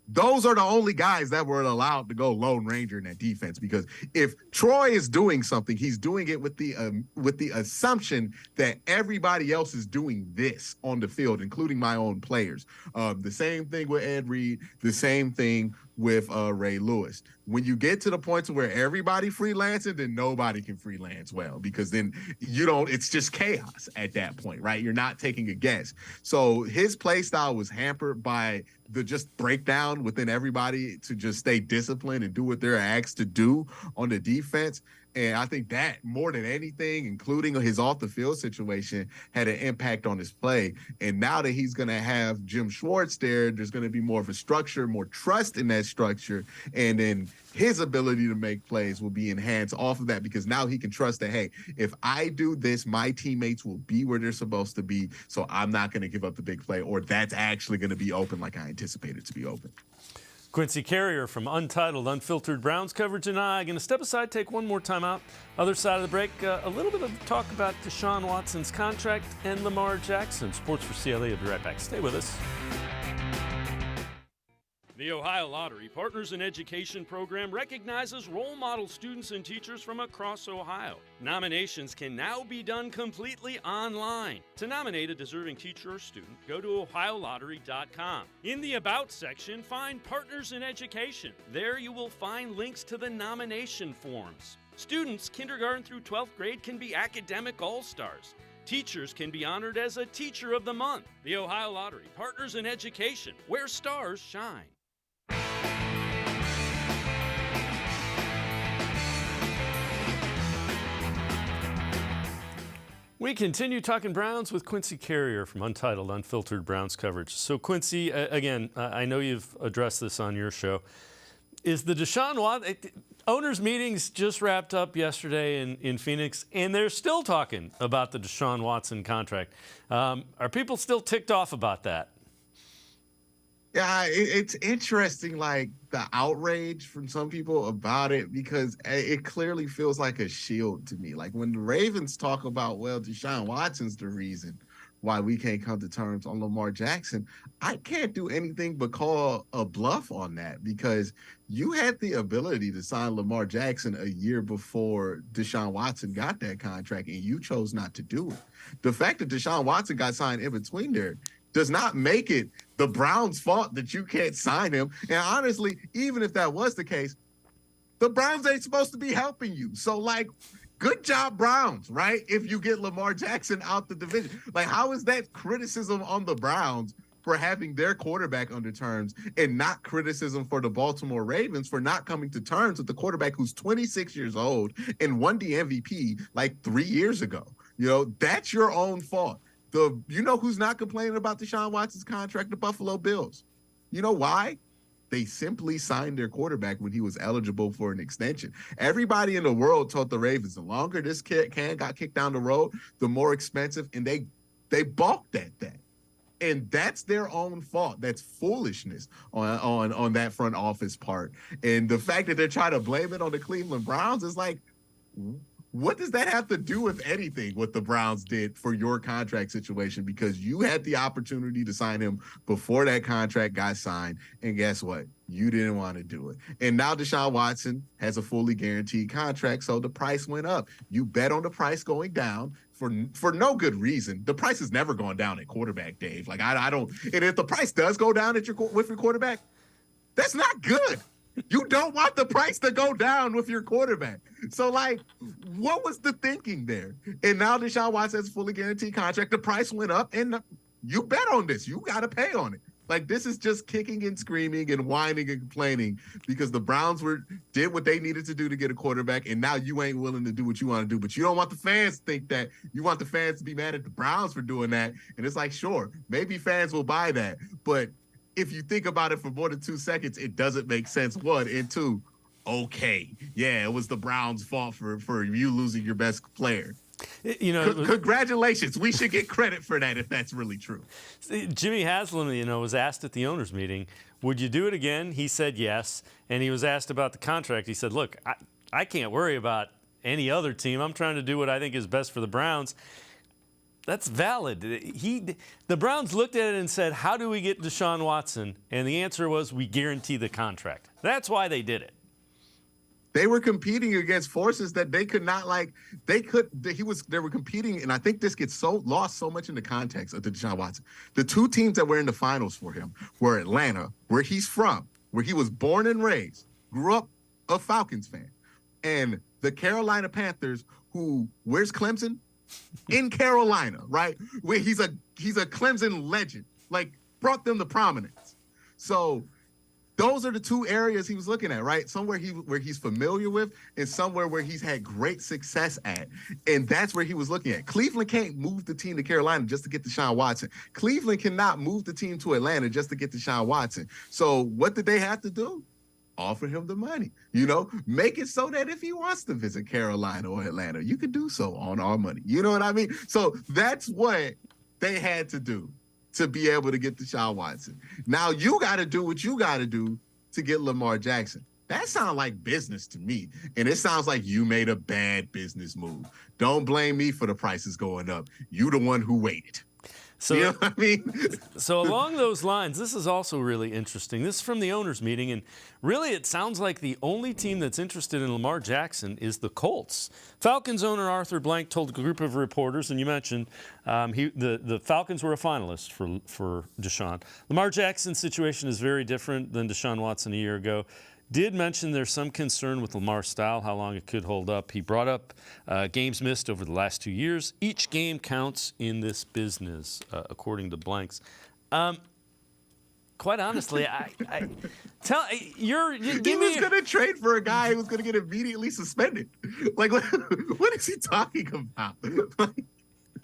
those are the only guys that were allowed to go Lone Ranger in that defense, because if Troy is doing something, he's doing it with the assumption that everybody else is doing this on the field, including my own players. The same thing with Ed Reed, the same thing with Ray Lewis. When you get to the points where everybody freelancing, then nobody can freelance well, because then it's just chaos at that point, right? You're not taking a guess. So his play style was hampered by the just breakdown within everybody to just stay disciplined and do what they're asked to do on the defense. And I think that more than anything, including his off the field situation, had an impact on his play. And now that he's going to have Jim Schwartz there's going to be more of a structure, more trust in that structure. And then his ability to make plays will be enhanced off of that, because now he can trust that, hey, if I do this, my teammates will be where they're supposed to be. So I'm not going to give up the big play, or that's actually going to be open like I anticipated to be open. Quincy Carrier from Untitled, Unfiltered Browns coverage, and I going to step aside, take one more time out. Other side of the break, a little bit of talk about Deshaun Watson's contract and Lamar Jackson. Sports4CLE will be right back. Stay with us. The Ohio Lottery Partners in Education program recognizes role model students and teachers from across Ohio. Nominations can now be done completely online. To nominate a deserving teacher or student, go to ohiolottery.com. In the About section, find Partners in Education. There you will find links to the nomination forms. Students kindergarten through 12th grade can be academic all-stars. Teachers can be honored as a Teacher of the Month. The Ohio Lottery Partners in Education, where stars shine. We continue talking Browns with Quincy Carrier from Untitled, Unfiltered Browns coverage. So, Quincy, again, I know you've addressed this on your show. Is the Deshaun Watson owners' meetings just wrapped up yesterday in Phoenix, and they're still talking about the Deshaun Watson contract? Are people still ticked off about that? Yeah, it's interesting, the outrage from some people about it, because it clearly feels like a shield to me. When the Ravens talk about, well, Deshaun Watson's the reason why we can't come to terms on Lamar Jackson, I can't do anything but call a bluff on that, because you had the ability to sign Lamar Jackson a year before Deshaun Watson got that contract, and you chose not to do it. The fact that Deshaun Watson got signed in between there does not make it the Browns' fault that you can't sign him. And honestly, even if that was the case, the Browns ain't supposed to be helping you. So, good job, Browns, right? If you get Lamar Jackson out the division. How is that criticism on the Browns for having their quarterback under terms, and not criticism for the Baltimore Ravens for not coming to terms with the quarterback who's 26 years old and won the MVP like 3 years ago. That's your own fault. Who's not complaining about Deshaun Watson's contract? The Buffalo Bills. You know why? They simply signed their quarterback when he was eligible for an extension. Everybody in the world told the Ravens, the longer this can got kicked down the road, the more expensive, and they balked at that. And that's their own fault. That's foolishness on that front office part. And the fact that they're trying to blame it on the Cleveland Browns is like, what does that have to do with anything, what the Browns did for your contract situation? Because you had the opportunity to sign him before that contract got signed. And guess what? You didn't want to do it. And now Deshaun Watson has a fully guaranteed contract, so the price went up. You bet on the price going down for no good reason. The price has never gone down at quarterback, Dave. Like, I don't – and if the price does go down with your quarterback, that's not good. You don't want the price to go down with your quarterback. So, like, what was the thinking there? And now Deshaun Watson has a fully guaranteed contract. The price went up, and you bet on this. You got to pay on it. Like, this is just kicking and screaming and whining and complaining because the Browns did what they needed to do to get a quarterback, and now you ain't willing to do what you want to do. But you don't want the fans to think that. You want the fans to be mad at the Browns for doing that. And it's like, sure, maybe fans will buy that. But if you think about it for more than 2 seconds, it doesn't make sense, one. And two, okay, yeah, it was the Browns' fault for you losing your best player. Congratulations. We should get credit for that if that's really true. Jimmy Haslam, was asked at the owners' meeting, would you do it again? He said yes. And he was asked about the contract. He said, look, I can't worry about any other team. I'm trying to do what I think is best for the Browns. That's valid. The Browns looked at it and said, how do we get Deshaun Watson? And the answer was, we guarantee the contract. That's why they did it. They were competing against forces that they could not they were competing. And I think this gets lost so much in the context of the Deshaun Watson. The two teams that were in the finals for him were Atlanta, where he's from, where he was born and raised, grew up a Falcons fan, and the Carolina Panthers, where's Clemson? In Carolina, right? Where he's a Clemson legend, like brought them to prominence. So those are the two areas he was looking at, right? Somewhere where he's familiar with and somewhere where he's had great success at. And that's where he was looking at. Cleveland can't move the team to Carolina just to get Deshaun Watson. Cleveland cannot move the team to Atlanta just to get Deshaun Watson. So what did they have to do? Offer him the money, make it so that if he wants to visit Carolina or Atlanta, you could do so on our money. You know what I mean? So that's what they had to do to be able to get Deshaun Watson. Now you got to do what you got to do to get Lamar Jackson. That sounds like business to me. And it sounds like you made a bad business move. Don't blame me for the prices going up. You the one who waited. So, you know what I mean? So along those lines, this is also really interesting. This is from the owners' meeting, and really it sounds like the only team that's interested in Lamar Jackson is the Colts. Falcons owner Arthur Blank told a group of reporters, and you mentioned the Falcons were a finalist for Deshaun. Lamar Jackson's situation is very different than Deshaun Watson a year ago. Did mention there's some concern with Lamar's style, how long it could hold up. He brought up games missed over the last 2 years. Each game counts in this business, according to Blanks. Quite honestly, he was going to trade for a guy who was going to get immediately suspended. Like, what is he talking about?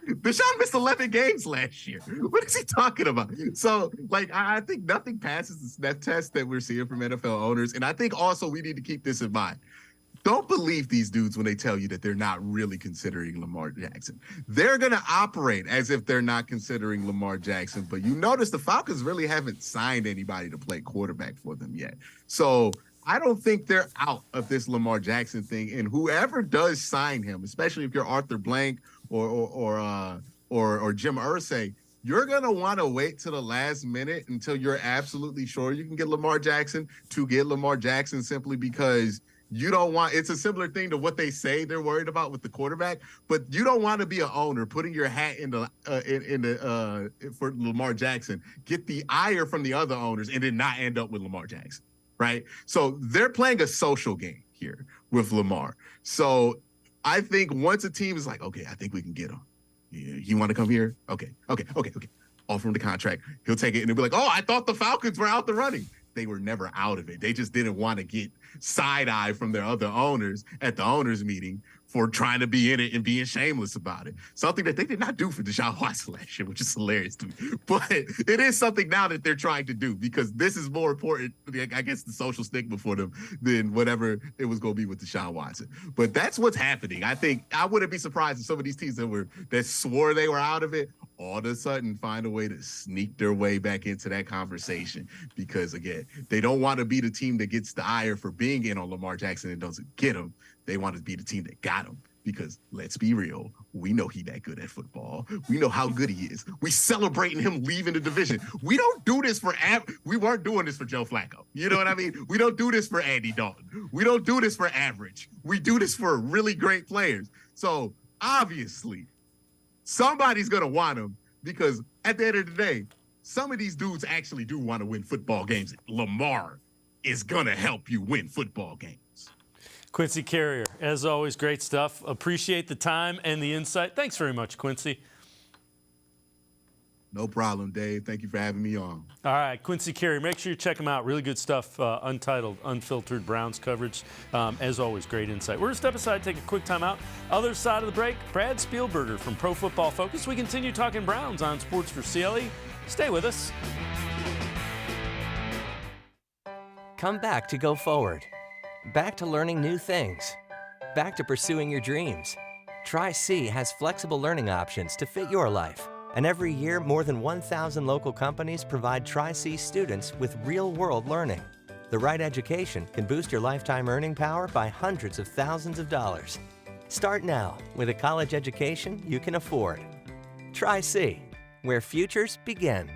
Deshaun missed 11 games last year. What is he talking about? So, I think nothing passes the sniff test that we're seeing from NFL owners. And I think also we need to keep this in mind. Don't believe these dudes when they tell you that they're not really considering Lamar Jackson. They're going to operate as if they're not considering Lamar Jackson. But you notice the Falcons really haven't signed anybody to play quarterback for them yet. So I don't think they're out of this Lamar Jackson thing. And whoever does sign him, especially if you're Arthur Blank or Jim Irsay, you're going to want to wait to the last minute until you're absolutely sure you can get Lamar Jackson simply because you don't want – it's a similar thing to what they say they're worried about with the quarterback, but you don't want to be an owner putting your hat for Lamar Jackson, get the ire from the other owners, and then not end up with Lamar Jackson, right? So they're playing a social game here with Lamar. So I think once a team is like, okay, I think we can get him. Yeah, you want to come here? Okay. offer him the contract. He'll take it, and they'll be like, oh, I thought the Falcons were out the running. They were never out of it. They just didn't want to get side-eye from their other owners at the owners meeting for trying to be in it and being shameless about it. Something that they did not do for Deshaun Watson last year, which is hilarious to me. But it is something now that they're trying to do, because this is more important, I guess, the social stigma for them than whatever it was going to be with Deshaun Watson. But that's what's happening. I think I wouldn't be surprised if some of these teams that swore they were out of it all of a sudden find a way to sneak their way back into that conversation, because, again, they don't want to be the team that gets the ire for being in on Lamar Jackson and doesn't get him. They want to be the team that got him, because let's be real, we know he that good at football. We know how good he is. We celebrating him leaving the division. We don't do this for we weren't doing this for Joe Flacco. You know what I mean? We don't do this for Andy Dalton. We don't do this for average. We do this for really great players. So obviously, somebody's gonna want him, because at the end of the day, some of these dudes actually do want to win football games. Lamar is gonna help you win football games. Quincy Carrier, as always, great stuff. Appreciate the time and the insight. Thanks very much, Quincy. No problem, Dave. Thank you for having me on. All right, Quincy Carrier, make sure you check him out. Really good stuff, untitled, unfiltered Browns coverage. As always, great insight. We're going to step aside, take a quick time out. Other side of the break, Brad Spielberger from Pro Football Focus. We continue talking Browns on Sports for CLE. Stay with us. Come back to go forward. Back to learning new things. Back to pursuing your dreams. Tri-C has flexible learning options to fit your life. And every year, more than 1,000 local companies provide Tri-C students with real-world learning. The right education can boost your lifetime earning power by hundreds of thousands of dollars. Start now with a college education you can afford. Tri-C, where futures begin.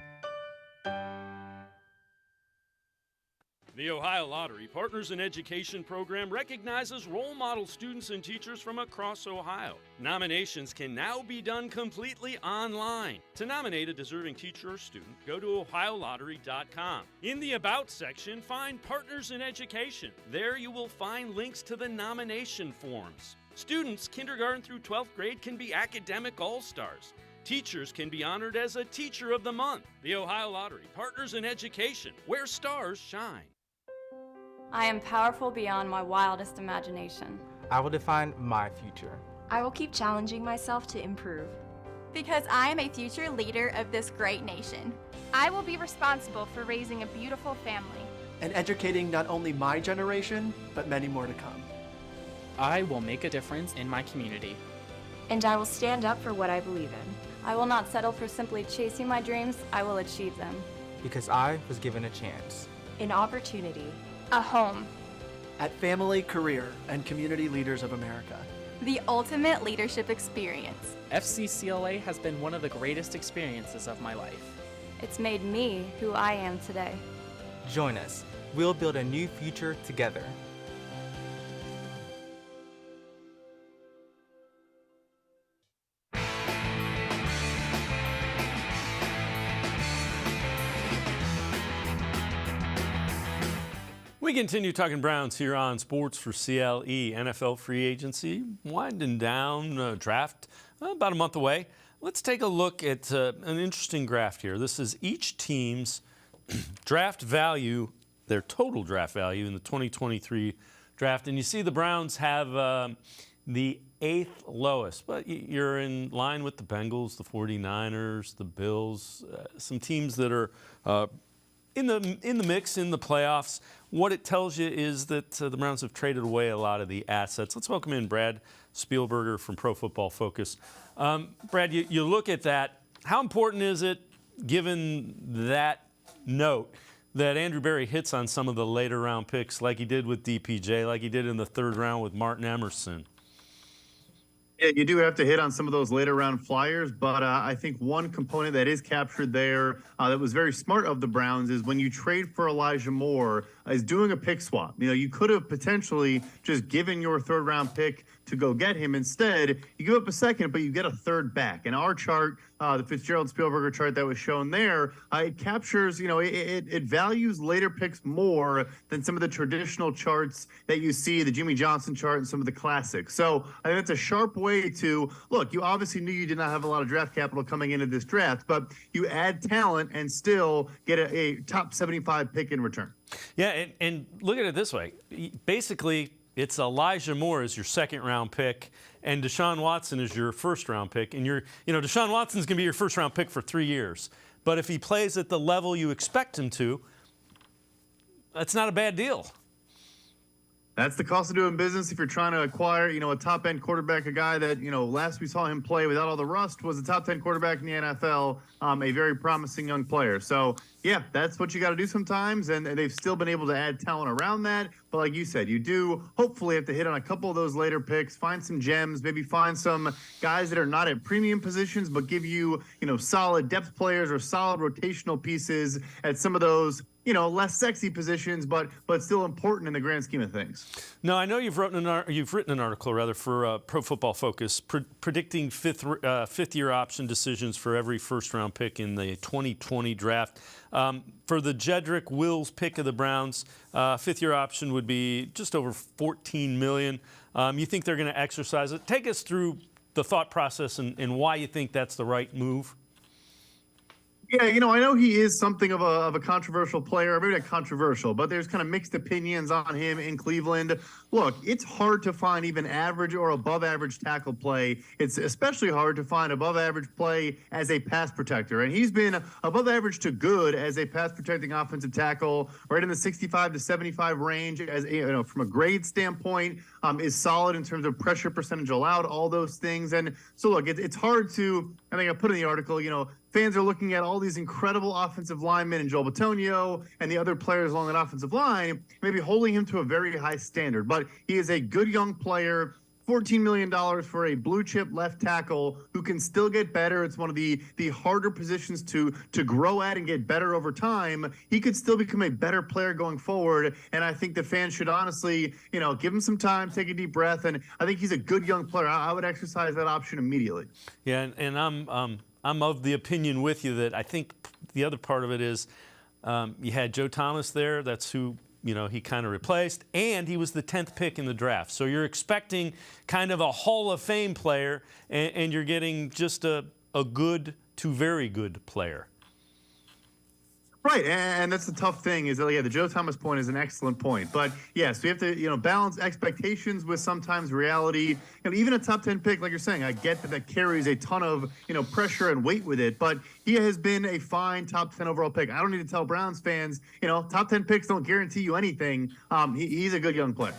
The Ohio Lottery Partners in Education program recognizes role model students and teachers from across Ohio. Nominations can now be done completely online. To nominate a deserving teacher or student, go to ohiolottery.com. In the About section, find Partners in Education. There you will find links to the nomination forms. Students kindergarten through 12th grade can be academic all-stars. Teachers can be honored as a Teacher of the Month. The Ohio Lottery Partners in Education, where stars shine. I am powerful beyond my wildest imagination. I will define my future. I will keep challenging myself to improve. Because I am a future leader of this great nation. I will be responsible for raising a beautiful family. And educating not only my generation, but many more to come. I will make a difference in my community. And I will stand up for what I believe in. I will not settle for simply chasing my dreams. I will achieve them. Because I was given a chance. An opportunity. A home. At Family, Career, and Community Leaders of America. The ultimate leadership experience. FCCLA has been one of the greatest experiences of my life. It's made me who I am today. Join us. We'll build a new future together. We continue talking Browns here on Sports for CLE. NFL free agency winding down, draft about a month away. Let's take a look at an interesting graph here. This is each team's draft value, their total draft value in the 2023 draft. And you see the Browns have the 8th lowest, but you're in line with the Bengals, the 49ers, the Bills, some teams that are in the mix in the playoffs. What it tells you is that the Browns have traded away a lot of the assets. Let's welcome in Brad Spielberger from Pro Football Focus. Brad, you look at that. How important is it, given that note, that Andrew Berry hits on some of the later round picks like he did with DPJ, like he did in the 3rd round with Martin Emerson? Yeah, you do have to hit on some of those later round flyers, but I think one component that is captured there that was very smart of the Browns is when you trade for Elijah Moore, is doing a pick swap. You know, you could have potentially just given your 3rd round pick to go get him. Instead, you give up a second, but you get a third back. And our chart, the Fitzgerald-Spielberger chart that was shown there, it captures, it values later picks more than some of the traditional charts that you see, the Jimmy Johnson chart and some of the classics. So I think it's a sharp way to, look, you obviously knew you did not have a lot of draft capital coming into this draft, but you add talent and still get a top 75 pick in return. Yeah, and look at it this way. Basically, it's Elijah Moore as your second-round pick, and Deshaun Watson is your first-round pick. And Deshaun Watson's going to be your first-round pick for 3 years. But if he plays at the level you expect him to, that's not a bad deal. That's the cost of doing business if you're trying to acquire, a top-end quarterback, a guy that, last we saw him play without all the rust was a top 10 quarterback in the NFL, a very promising young player. So, yeah, that's what you got to do sometimes, and they've still been able to add talent around that. But like you said, you do hopefully have to hit on a couple of those later picks, find some gems, maybe find some guys that are not at premium positions but give you, solid depth players or solid rotational pieces at some of those less sexy positions, but still important in the grand scheme of things. No, I know you've written an article for Pro Football Focus predicting fifth-year option decisions for every first-round pick in the 2020 draft. For the Jedrick Wills pick of the Browns, fifth-year option would be just over $14 million. You think they're going to exercise it? Take us through the thought process and why you think that's the right move. Yeah, I know he is something of a controversial player, maybe not controversial, but there's kind of mixed opinions on him in Cleveland. Look, it's hard to find even average or above average tackle play. It's especially hard to find above average play as a pass protector. And he's been above average to good as a pass protecting offensive tackle, right in the 65 to 75 range as from a grade standpoint, is solid in terms of pressure percentage allowed, all those things. And so look, it's hard to, I think I put in the article, fans are looking at all these incredible offensive linemen and Joel Bitonio and the other players along that offensive line, maybe holding him to a very high standard. But he is a good young player, $14 million for a blue chip left tackle who can still get better. It's one of the harder positions to grow at and get better over time. He could still become a better player going forward. And I think the fans should honestly, give him some time, take a deep breath. And I think he's a good young player. I would exercise that option immediately. Yeah, and I'm of the opinion with you that I think the other part of it is you had Joe Thomas there. That's who, he kind of replaced. And he was the 10th pick in the draft. So you're expecting kind of a Hall of Fame player, and you're getting just a good to very good player. Right, and that's the tough thing is that, the Joe Thomas point is an excellent point. But, yes, we have to, balance expectations with sometimes reality. Even a top 10 pick, like you're saying, I get that carries a ton of, pressure and weight with it. But he has been a fine top 10 overall pick. I don't need to tell Browns fans, top 10 picks don't guarantee you anything. He's a good young player.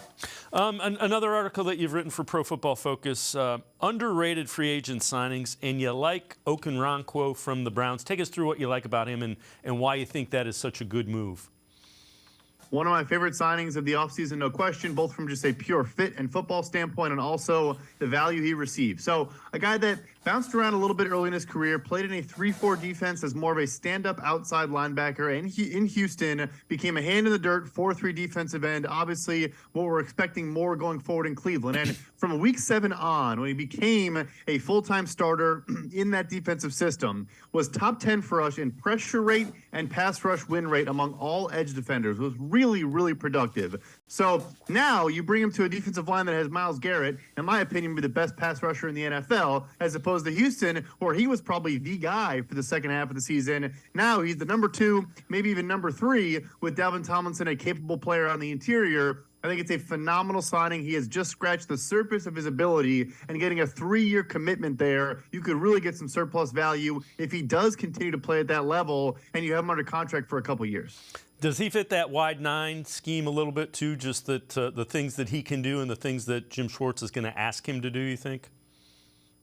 Another article that you've written for Pro Football Focus, underrated free agent signings, and you like Okoronkwo from the Browns. Take us through what you like about him and why you think that is such a good move. One of my favorite signings of the offseason, no question, both from just a pure fit and football standpoint and also the value he received. So a guy that bounced around a little bit early in his career, played in a 3-4 defense as more of a stand-up outside linebacker, and in Houston became a hand-in-the-dirt 4-3 defensive end, obviously what we're expecting more going forward in Cleveland. And from week 7 on, when he became a full-time starter in that defensive system, was top 10 for us in pressure rate and pass rush win rate among all edge defenders. It was really, really productive. So now you bring him to a defensive line that has Myles Garrett, in my opinion, be the best pass rusher in the NFL, as opposed to Houston, where he was probably the guy for the second half of the season. Now he's the number 2, maybe even number 3, with Dalvin Tomlinson, a capable player on the interior. I think it's a phenomenal signing. He has just scratched the surface of his ability, and getting a 3-year commitment there, you could really get some surplus value if he does continue to play at that level and you have him under contract for a couple years. Does he fit that wide 9 scheme a little bit too, just that the things that he can do and the things that Jim Schwartz is going to ask him to do, you think?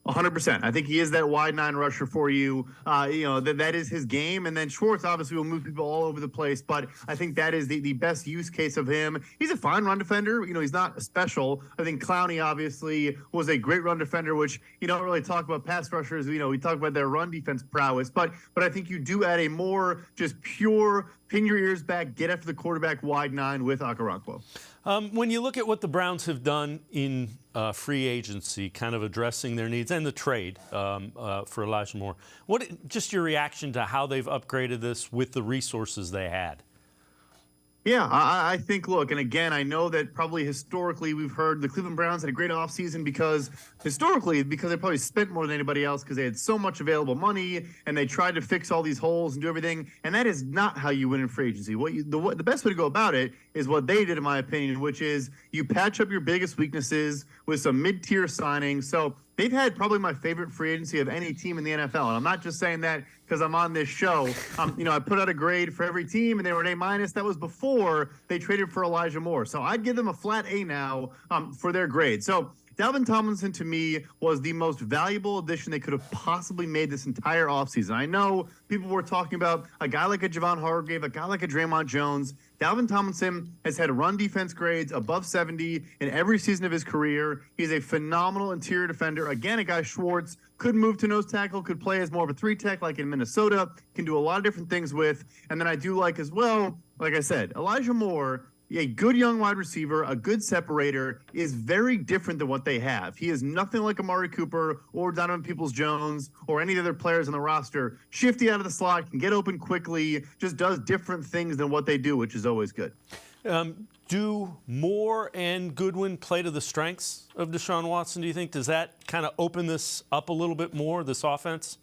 100%. I think he is that wide 9 rusher for you. That is his game. And then Schwartz obviously will move people all over the place, but I think that is the best use case of him. He's a fine run defender. He's not special. I think Clowney obviously was a great run defender, which you don't really talk about pass rushers. We talk about their run defense prowess, but I think you do add a more just pure pin your ears back, get after the quarterback wide 9 with Okoronkwo. When you look at what the Browns have done in free agency, kind of addressing their needs, and the trade for Elijah Moore, just your reaction to how they've upgraded this with the resources they had? Yeah, I think, look, and again, I know that probably historically we've heard the Cleveland Browns had a great offseason because they probably spent more than anybody else because they had so much available money and they tried to fix all these holes and do everything. And that is not how you win in free agency. The best way to go about it is what they did, in my opinion, which is you patch up your biggest weaknesses with some mid-tier signings. So they've had probably my favorite free agency of any team in the NFL. And I'm not just saying that because I'm on this show. I put out a grade for every team, and they were an A-. That was before they traded for Elijah Moore. So I'd give them a flat A now for their grade. So Dalvin Tomlinson, to me, was the most valuable addition they could have possibly made this entire offseason. I know people were talking about a guy like a Javon Hargrave, a guy like a Draymond Jones. Dalvin Tomlinson has had run defense grades above 70 in every season of his career. He's a phenomenal interior defender. Again, a guy Schwartz could move to nose tackle, could play as more of a 3-tech like in Minnesota, can do a lot of different things with. And then I do like as well, like I said, Elijah Moore, a good young wide receiver, a good separator, is very different than what they have. He is nothing like Amari Cooper or Donovan Peoples-Jones or any other players on the roster. Shifty out of the slot, can get open quickly, just does different things than what they do, which is always good. Do Moore and Goodwin play to the strengths of Deshaun Watson, do you think? Does that kind of open this up a little bit more, this offense?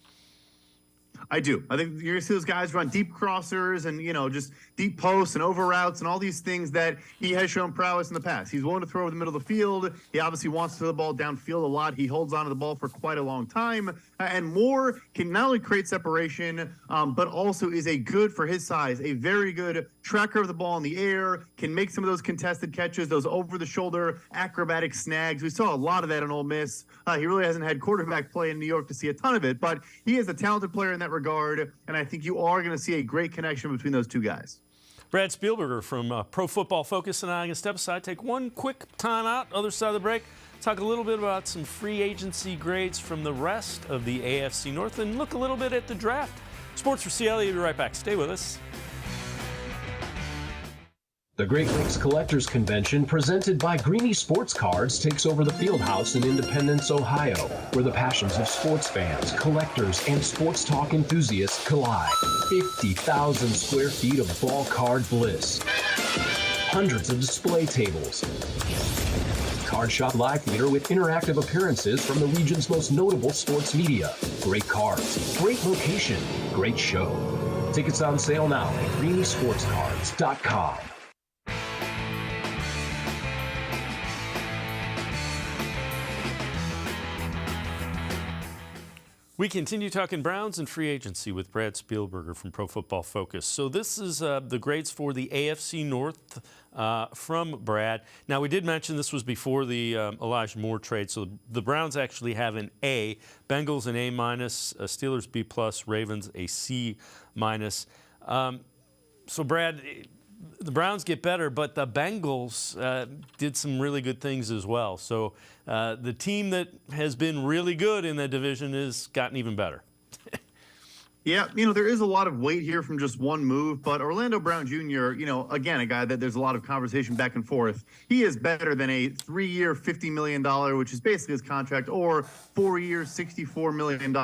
I do. I think you're going to see those guys run deep crossers and, just deep posts and over routes and all these things that he has shown prowess in the past. He's willing to throw over the middle of the field. He obviously wants to throw the ball downfield a lot. He holds onto the ball for quite a long time. And Moore can not only create separation, but also is for his size, a very good tracker of the ball in the air, can make some of those contested catches, those over-the-shoulder acrobatic snags. We saw a lot of that in Ole Miss. He really hasn't had quarterback play in New York to see a ton of it, but he is a talented player in that regard, and I think you are going to see a great connection between those two guys. Brad Spielberger from Pro Football Focus, and I'm going to step aside, take one quick time out, other side of the break, talk a little bit about some free agency grades from the rest of the AFC North, and look a little bit at the draft. Sports for CLE, we'll be right back. Stay with us. The Great Lakes Collectors Convention, presented by Greeny Sports Cards, takes over the Fieldhouse in Independence, Ohio, where the passions of sports fans, collectors, and sports talk enthusiasts collide. 50,000 square feet of ball card bliss. Hundreds of display tables. Card Shop Live Theater with interactive appearances from the region's most notable sports media. Great cards, great location, great show. Tickets on sale now at greenysportscards.com. We continue talking Browns and free agency with Brad Spielberger from Pro Football Focus. So this is the grades for the AFC North from Brad. Now, we did mention this was before the Elijah Moore trade, so the Browns actually have an A, Bengals an A-, Steelers B+, Ravens a C-. So, Brad, the Browns get better, but the Bengals did some really good things as well. So the team that has been really good in that division has gotten even better. Yeah, there is a lot of weight here from just one move, but Orlando Brown Jr., again, a guy that there's a lot of conversation back and forth. He is better than a 3-year, $50 million, which is basically his contract, or 4 years, $64 million.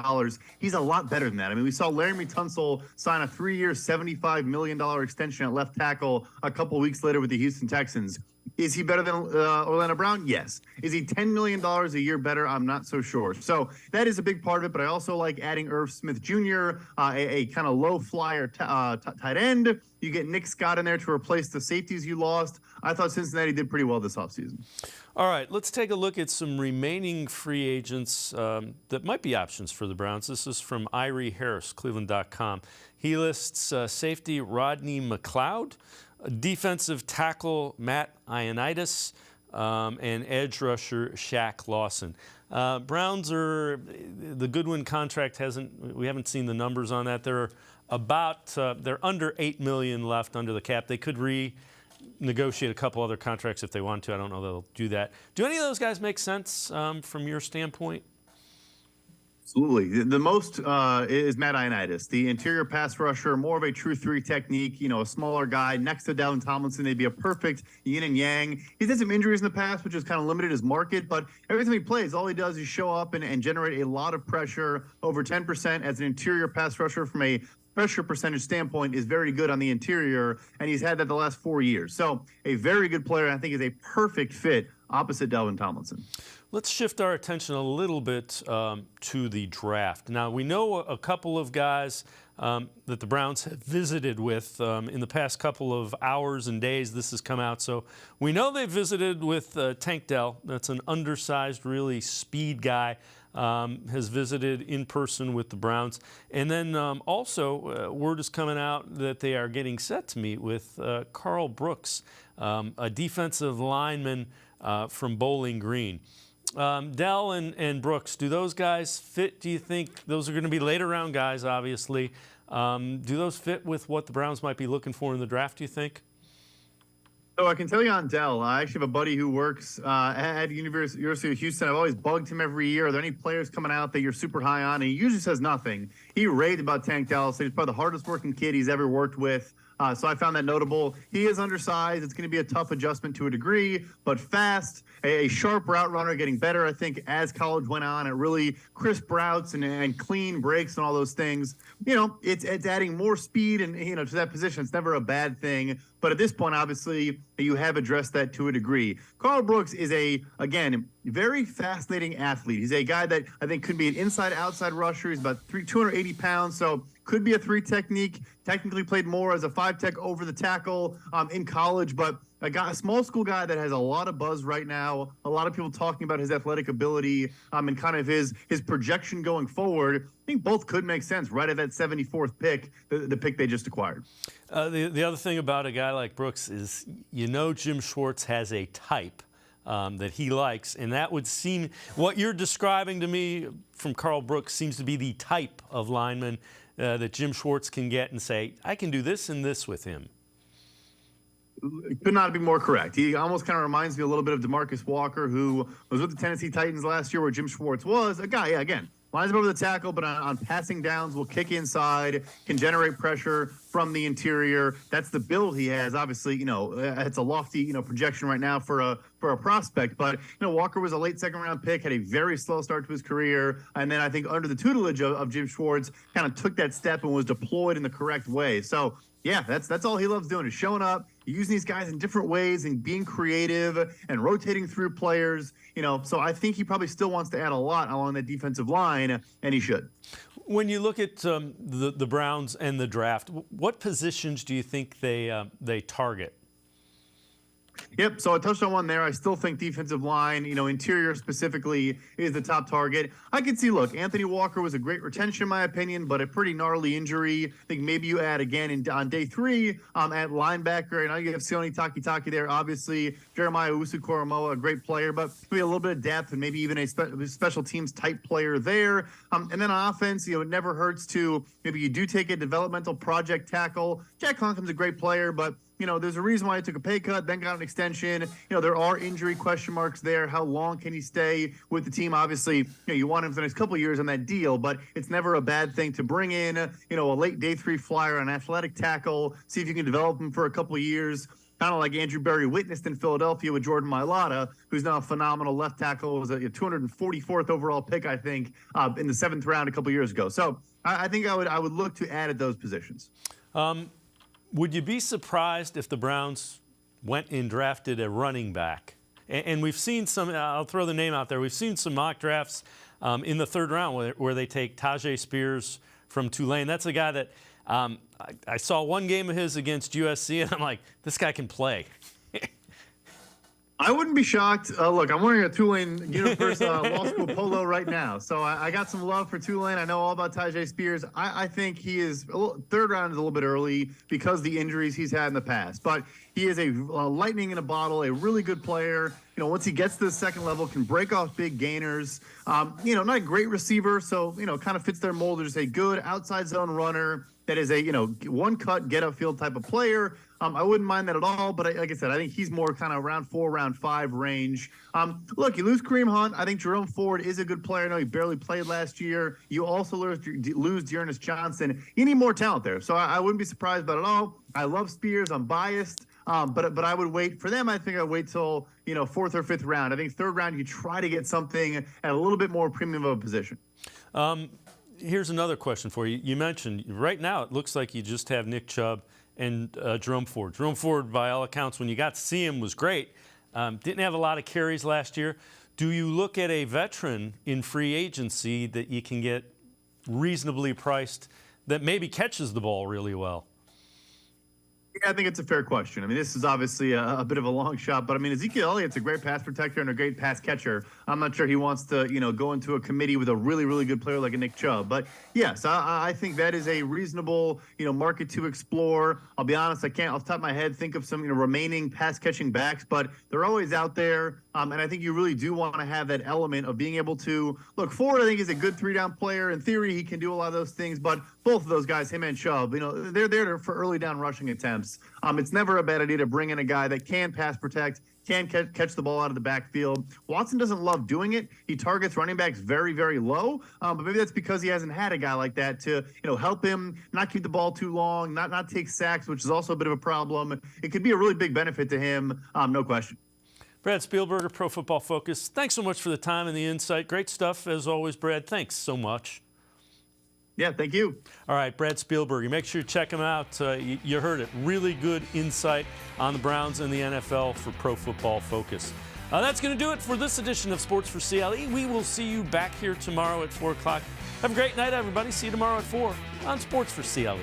He's a lot better than that. I mean, we saw Laramie Tunsil sign a 3-year, $75 million extension at left tackle a couple weeks later with the Houston Texans. Is he better than Orlando Brown? Yes. Is he $10 million a year better? I'm not so sure. So that is a big part of it, but I also like adding Irv Smith Jr., a kind of low flyer tight end. You get Nick Scott in there to replace the safeties you lost. I thought Cincinnati did pretty well this offseason. All right, let's take a look at some remaining free agents that might be options for the Browns. This is from Irie Harris, cleveland.com. He lists safety Rodney McLeod, defensive tackle Matt Ioannidis, and edge rusher Shaq Lawson. Browns are, the Goodwin contract we haven't seen the numbers on that. They're under $8 million left under the cap. They could renegotiate a couple other contracts if they want to. I don't know they'll do that. Do any of those guys make sense from your standpoint? Absolutely. The most is Matt Ioannidis, the interior pass rusher, more of a true three technique, a smaller guy next to Dalvin Tomlinson. They'd be a perfect yin and yang. He's had some injuries in the past, which has kind of limited his market, but every time he plays, all he does is show up and generate a lot of pressure. Over 10% as an interior pass rusher from a pressure percentage standpoint is very good on the interior, and he's had that the last 4 years. So a very good player, I think is a perfect fit opposite Dalvin Tomlinson. Let's shift our attention a little bit to the draft. Now, we know a couple of guys that the Browns have visited with in the past couple of hours and days. This has come out. So we know they visited with Tank Dell. That's an undersized, really speed guy. Has visited in person with the Browns. And then also, word is coming out that they are getting set to meet with Carl Brooks, a defensive lineman from Bowling Green. Dell and Brooks, do those guys fit? Do you think those are going to be later round guys, obviously? Do those fit with what the Browns might be looking for in the draft, do you think? So I can tell you on Dell, I actually have a buddy who works at University of Houston. I've always bugged him every year. Are there any players coming out that you're super high on? And he usually says nothing. He raved about Tank Dell, so he's probably the hardest working kid he's ever worked with. So I found that notable. He is undersized. It's going to be a tough adjustment to a degree, but fast, a sharp route runner, getting better, I think, as college went on at really crisp routes and clean breaks and all those things. It's adding more speed and, to that position. It's never a bad thing. But at this point, obviously, you have addressed that to a degree. Carl Brooks is again, very fascinating athlete. He's a guy that I think could be an inside-outside rusher. He's about 280 pounds, so could be a three technique. Technically played more as a five tech over the tackle in college, but a small school guy that has a lot of buzz right now. A lot of people talking about his athletic ability and kind of his projection going forward. I think both could make sense right at that 74th pick, the pick they just acquired. The other thing about a guy like Brooks is, Jim Schwartz has a type that he likes, and that would seem, what you're describing to me from Carl Brooks seems to be the type of lineman that Jim Schwartz can get and say, I can do this and this with him. Could not be more correct. He almost kind of reminds me a little bit of DeMarcus Walker, who was with the Tennessee Titans last year, where Jim Schwartz was a guy, again, lines up over the tackle, but on passing downs will kick inside, can generate pressure from the interior. That's the build he has. Obviously, it's a lofty, projection right now for a prospect. But, Walker was a late second-round pick, had a very slow start to his career, and then I think under the tutelage of Jim Schwartz, kind of took that step and was deployed in the correct way. So, yeah, that's all he loves doing is showing up, using these guys in different ways and being creative and rotating through players. So I think he probably still wants to add a lot along that defensive line, and he should. When you look at the Browns and the draft, what positions do you think they target? Yep, so I touched on one there. I still think defensive line, interior specifically, is the top target. I could see, look, Anthony Walker was a great retention in my opinion, but a pretty gnarly injury. I think maybe you add again on day 3 at linebacker. And you have Sione Takitaki there, obviously. Jeremiah Owusu-Koramoah, a great player, but maybe a little bit of depth and maybe even a special teams type player there. And then on offense, it never hurts to maybe you do take a developmental project tackle. Jack Conkling's a great player, but there's a reason why he took a pay cut, then got an extension. There are injury question marks there. How long can he stay with the team? Obviously, you want him for the next couple of years on that deal, but it's never a bad thing to bring in, a late day 3 flyer, an athletic tackle, see if you can develop him for a couple of years. Kind of like Andrew Berry witnessed in Philadelphia with Jordan Mailata, who's now a phenomenal left tackle. It was a 244th overall pick, I think, in the 7th round a couple of years ago. So I think I would look to add at those positions. Would you be surprised if the Browns went and drafted a running back? And we've seen some, I'll throw the name out there, we've seen some mock drafts in the 3rd round where they take Tajay Spears from Tulane. That's a guy that I saw one game of his against USC, and I'm like, this guy can play. I wouldn't be shocked. Look, I'm wearing a Tulane University Law School polo right now, so I got some love for Tulane. I know all about Tajay Spears. I think he is 3rd round is a little bit early because the injuries he's had in the past, but he is a lightning in a bottle, a really good player. Once he gets to the 2nd level, can break off big gainers. Not a great receiver, so kind of fits their mold. Just a good outside zone runner. that is a, one cut, get upfield type of player. I wouldn't mind that at all, but like I said, I think he's more kind of round 4, round 5 range. Look, you lose Kareem Hunt. I think Jerome Ford is a good player. I know he barely played last year. You also lose Dearness Johnson. You need more talent there, so I wouldn't be surprised by it at all. I love Spears. I'm biased, but I would wait for them. I think I'd wait till 4th or 5th round. I think 3rd round you try to get something at a little bit more premium of a position. Here's another question for you. You mentioned right now it looks like you just have Nick Chubb and Jerome Ford. Jerome Ford, by all accounts, when you got to see him, was great. Didn't have a lot of carries last year. Do you look at a veteran in free agency that you can get reasonably priced that maybe catches the ball really well? Yeah, I think it's a fair question. I mean, this is obviously a bit of a long shot, but I mean, Ezekiel Elliott's a great pass protector and a great pass catcher. I'm not sure he wants to, go into a committee with a really, really good player like a Nick Chubb. But yes, I think that is a reasonable, market to explore. I'll be honest, I can't off the top of my head think of some, remaining pass catching backs, but they're always out there. And I think you really do want to have that element of being able to look forward. I think is a good 3-down player. In theory, he can do a lot of those things, but both of those guys, him and Chubb, they're there for early down rushing attempts. It's never a bad idea to bring in a guy that can pass protect, can catch the ball out of the backfield. Watson doesn't love doing it. He targets running backs very, very low, but maybe that's because he hasn't had a guy like that to, help him not keep the ball too long, not take sacks, which is also a bit of a problem. It could be a really big benefit to him, no question. Brad Spielberger, Pro Football Focus. Thanks so much for the time and the insight. Great stuff, as always, Brad. Thanks so much. Yeah, thank you. All right, Brad Spielberger. Make sure you check him out. You heard it. Really good insight on the Browns and the NFL for Pro Football Focus. That's going to do it for this edition of Sports for CLE. We will see you back here tomorrow at 4 o'clock. Have a great night, everybody. See you tomorrow at 4 on Sports for CLE.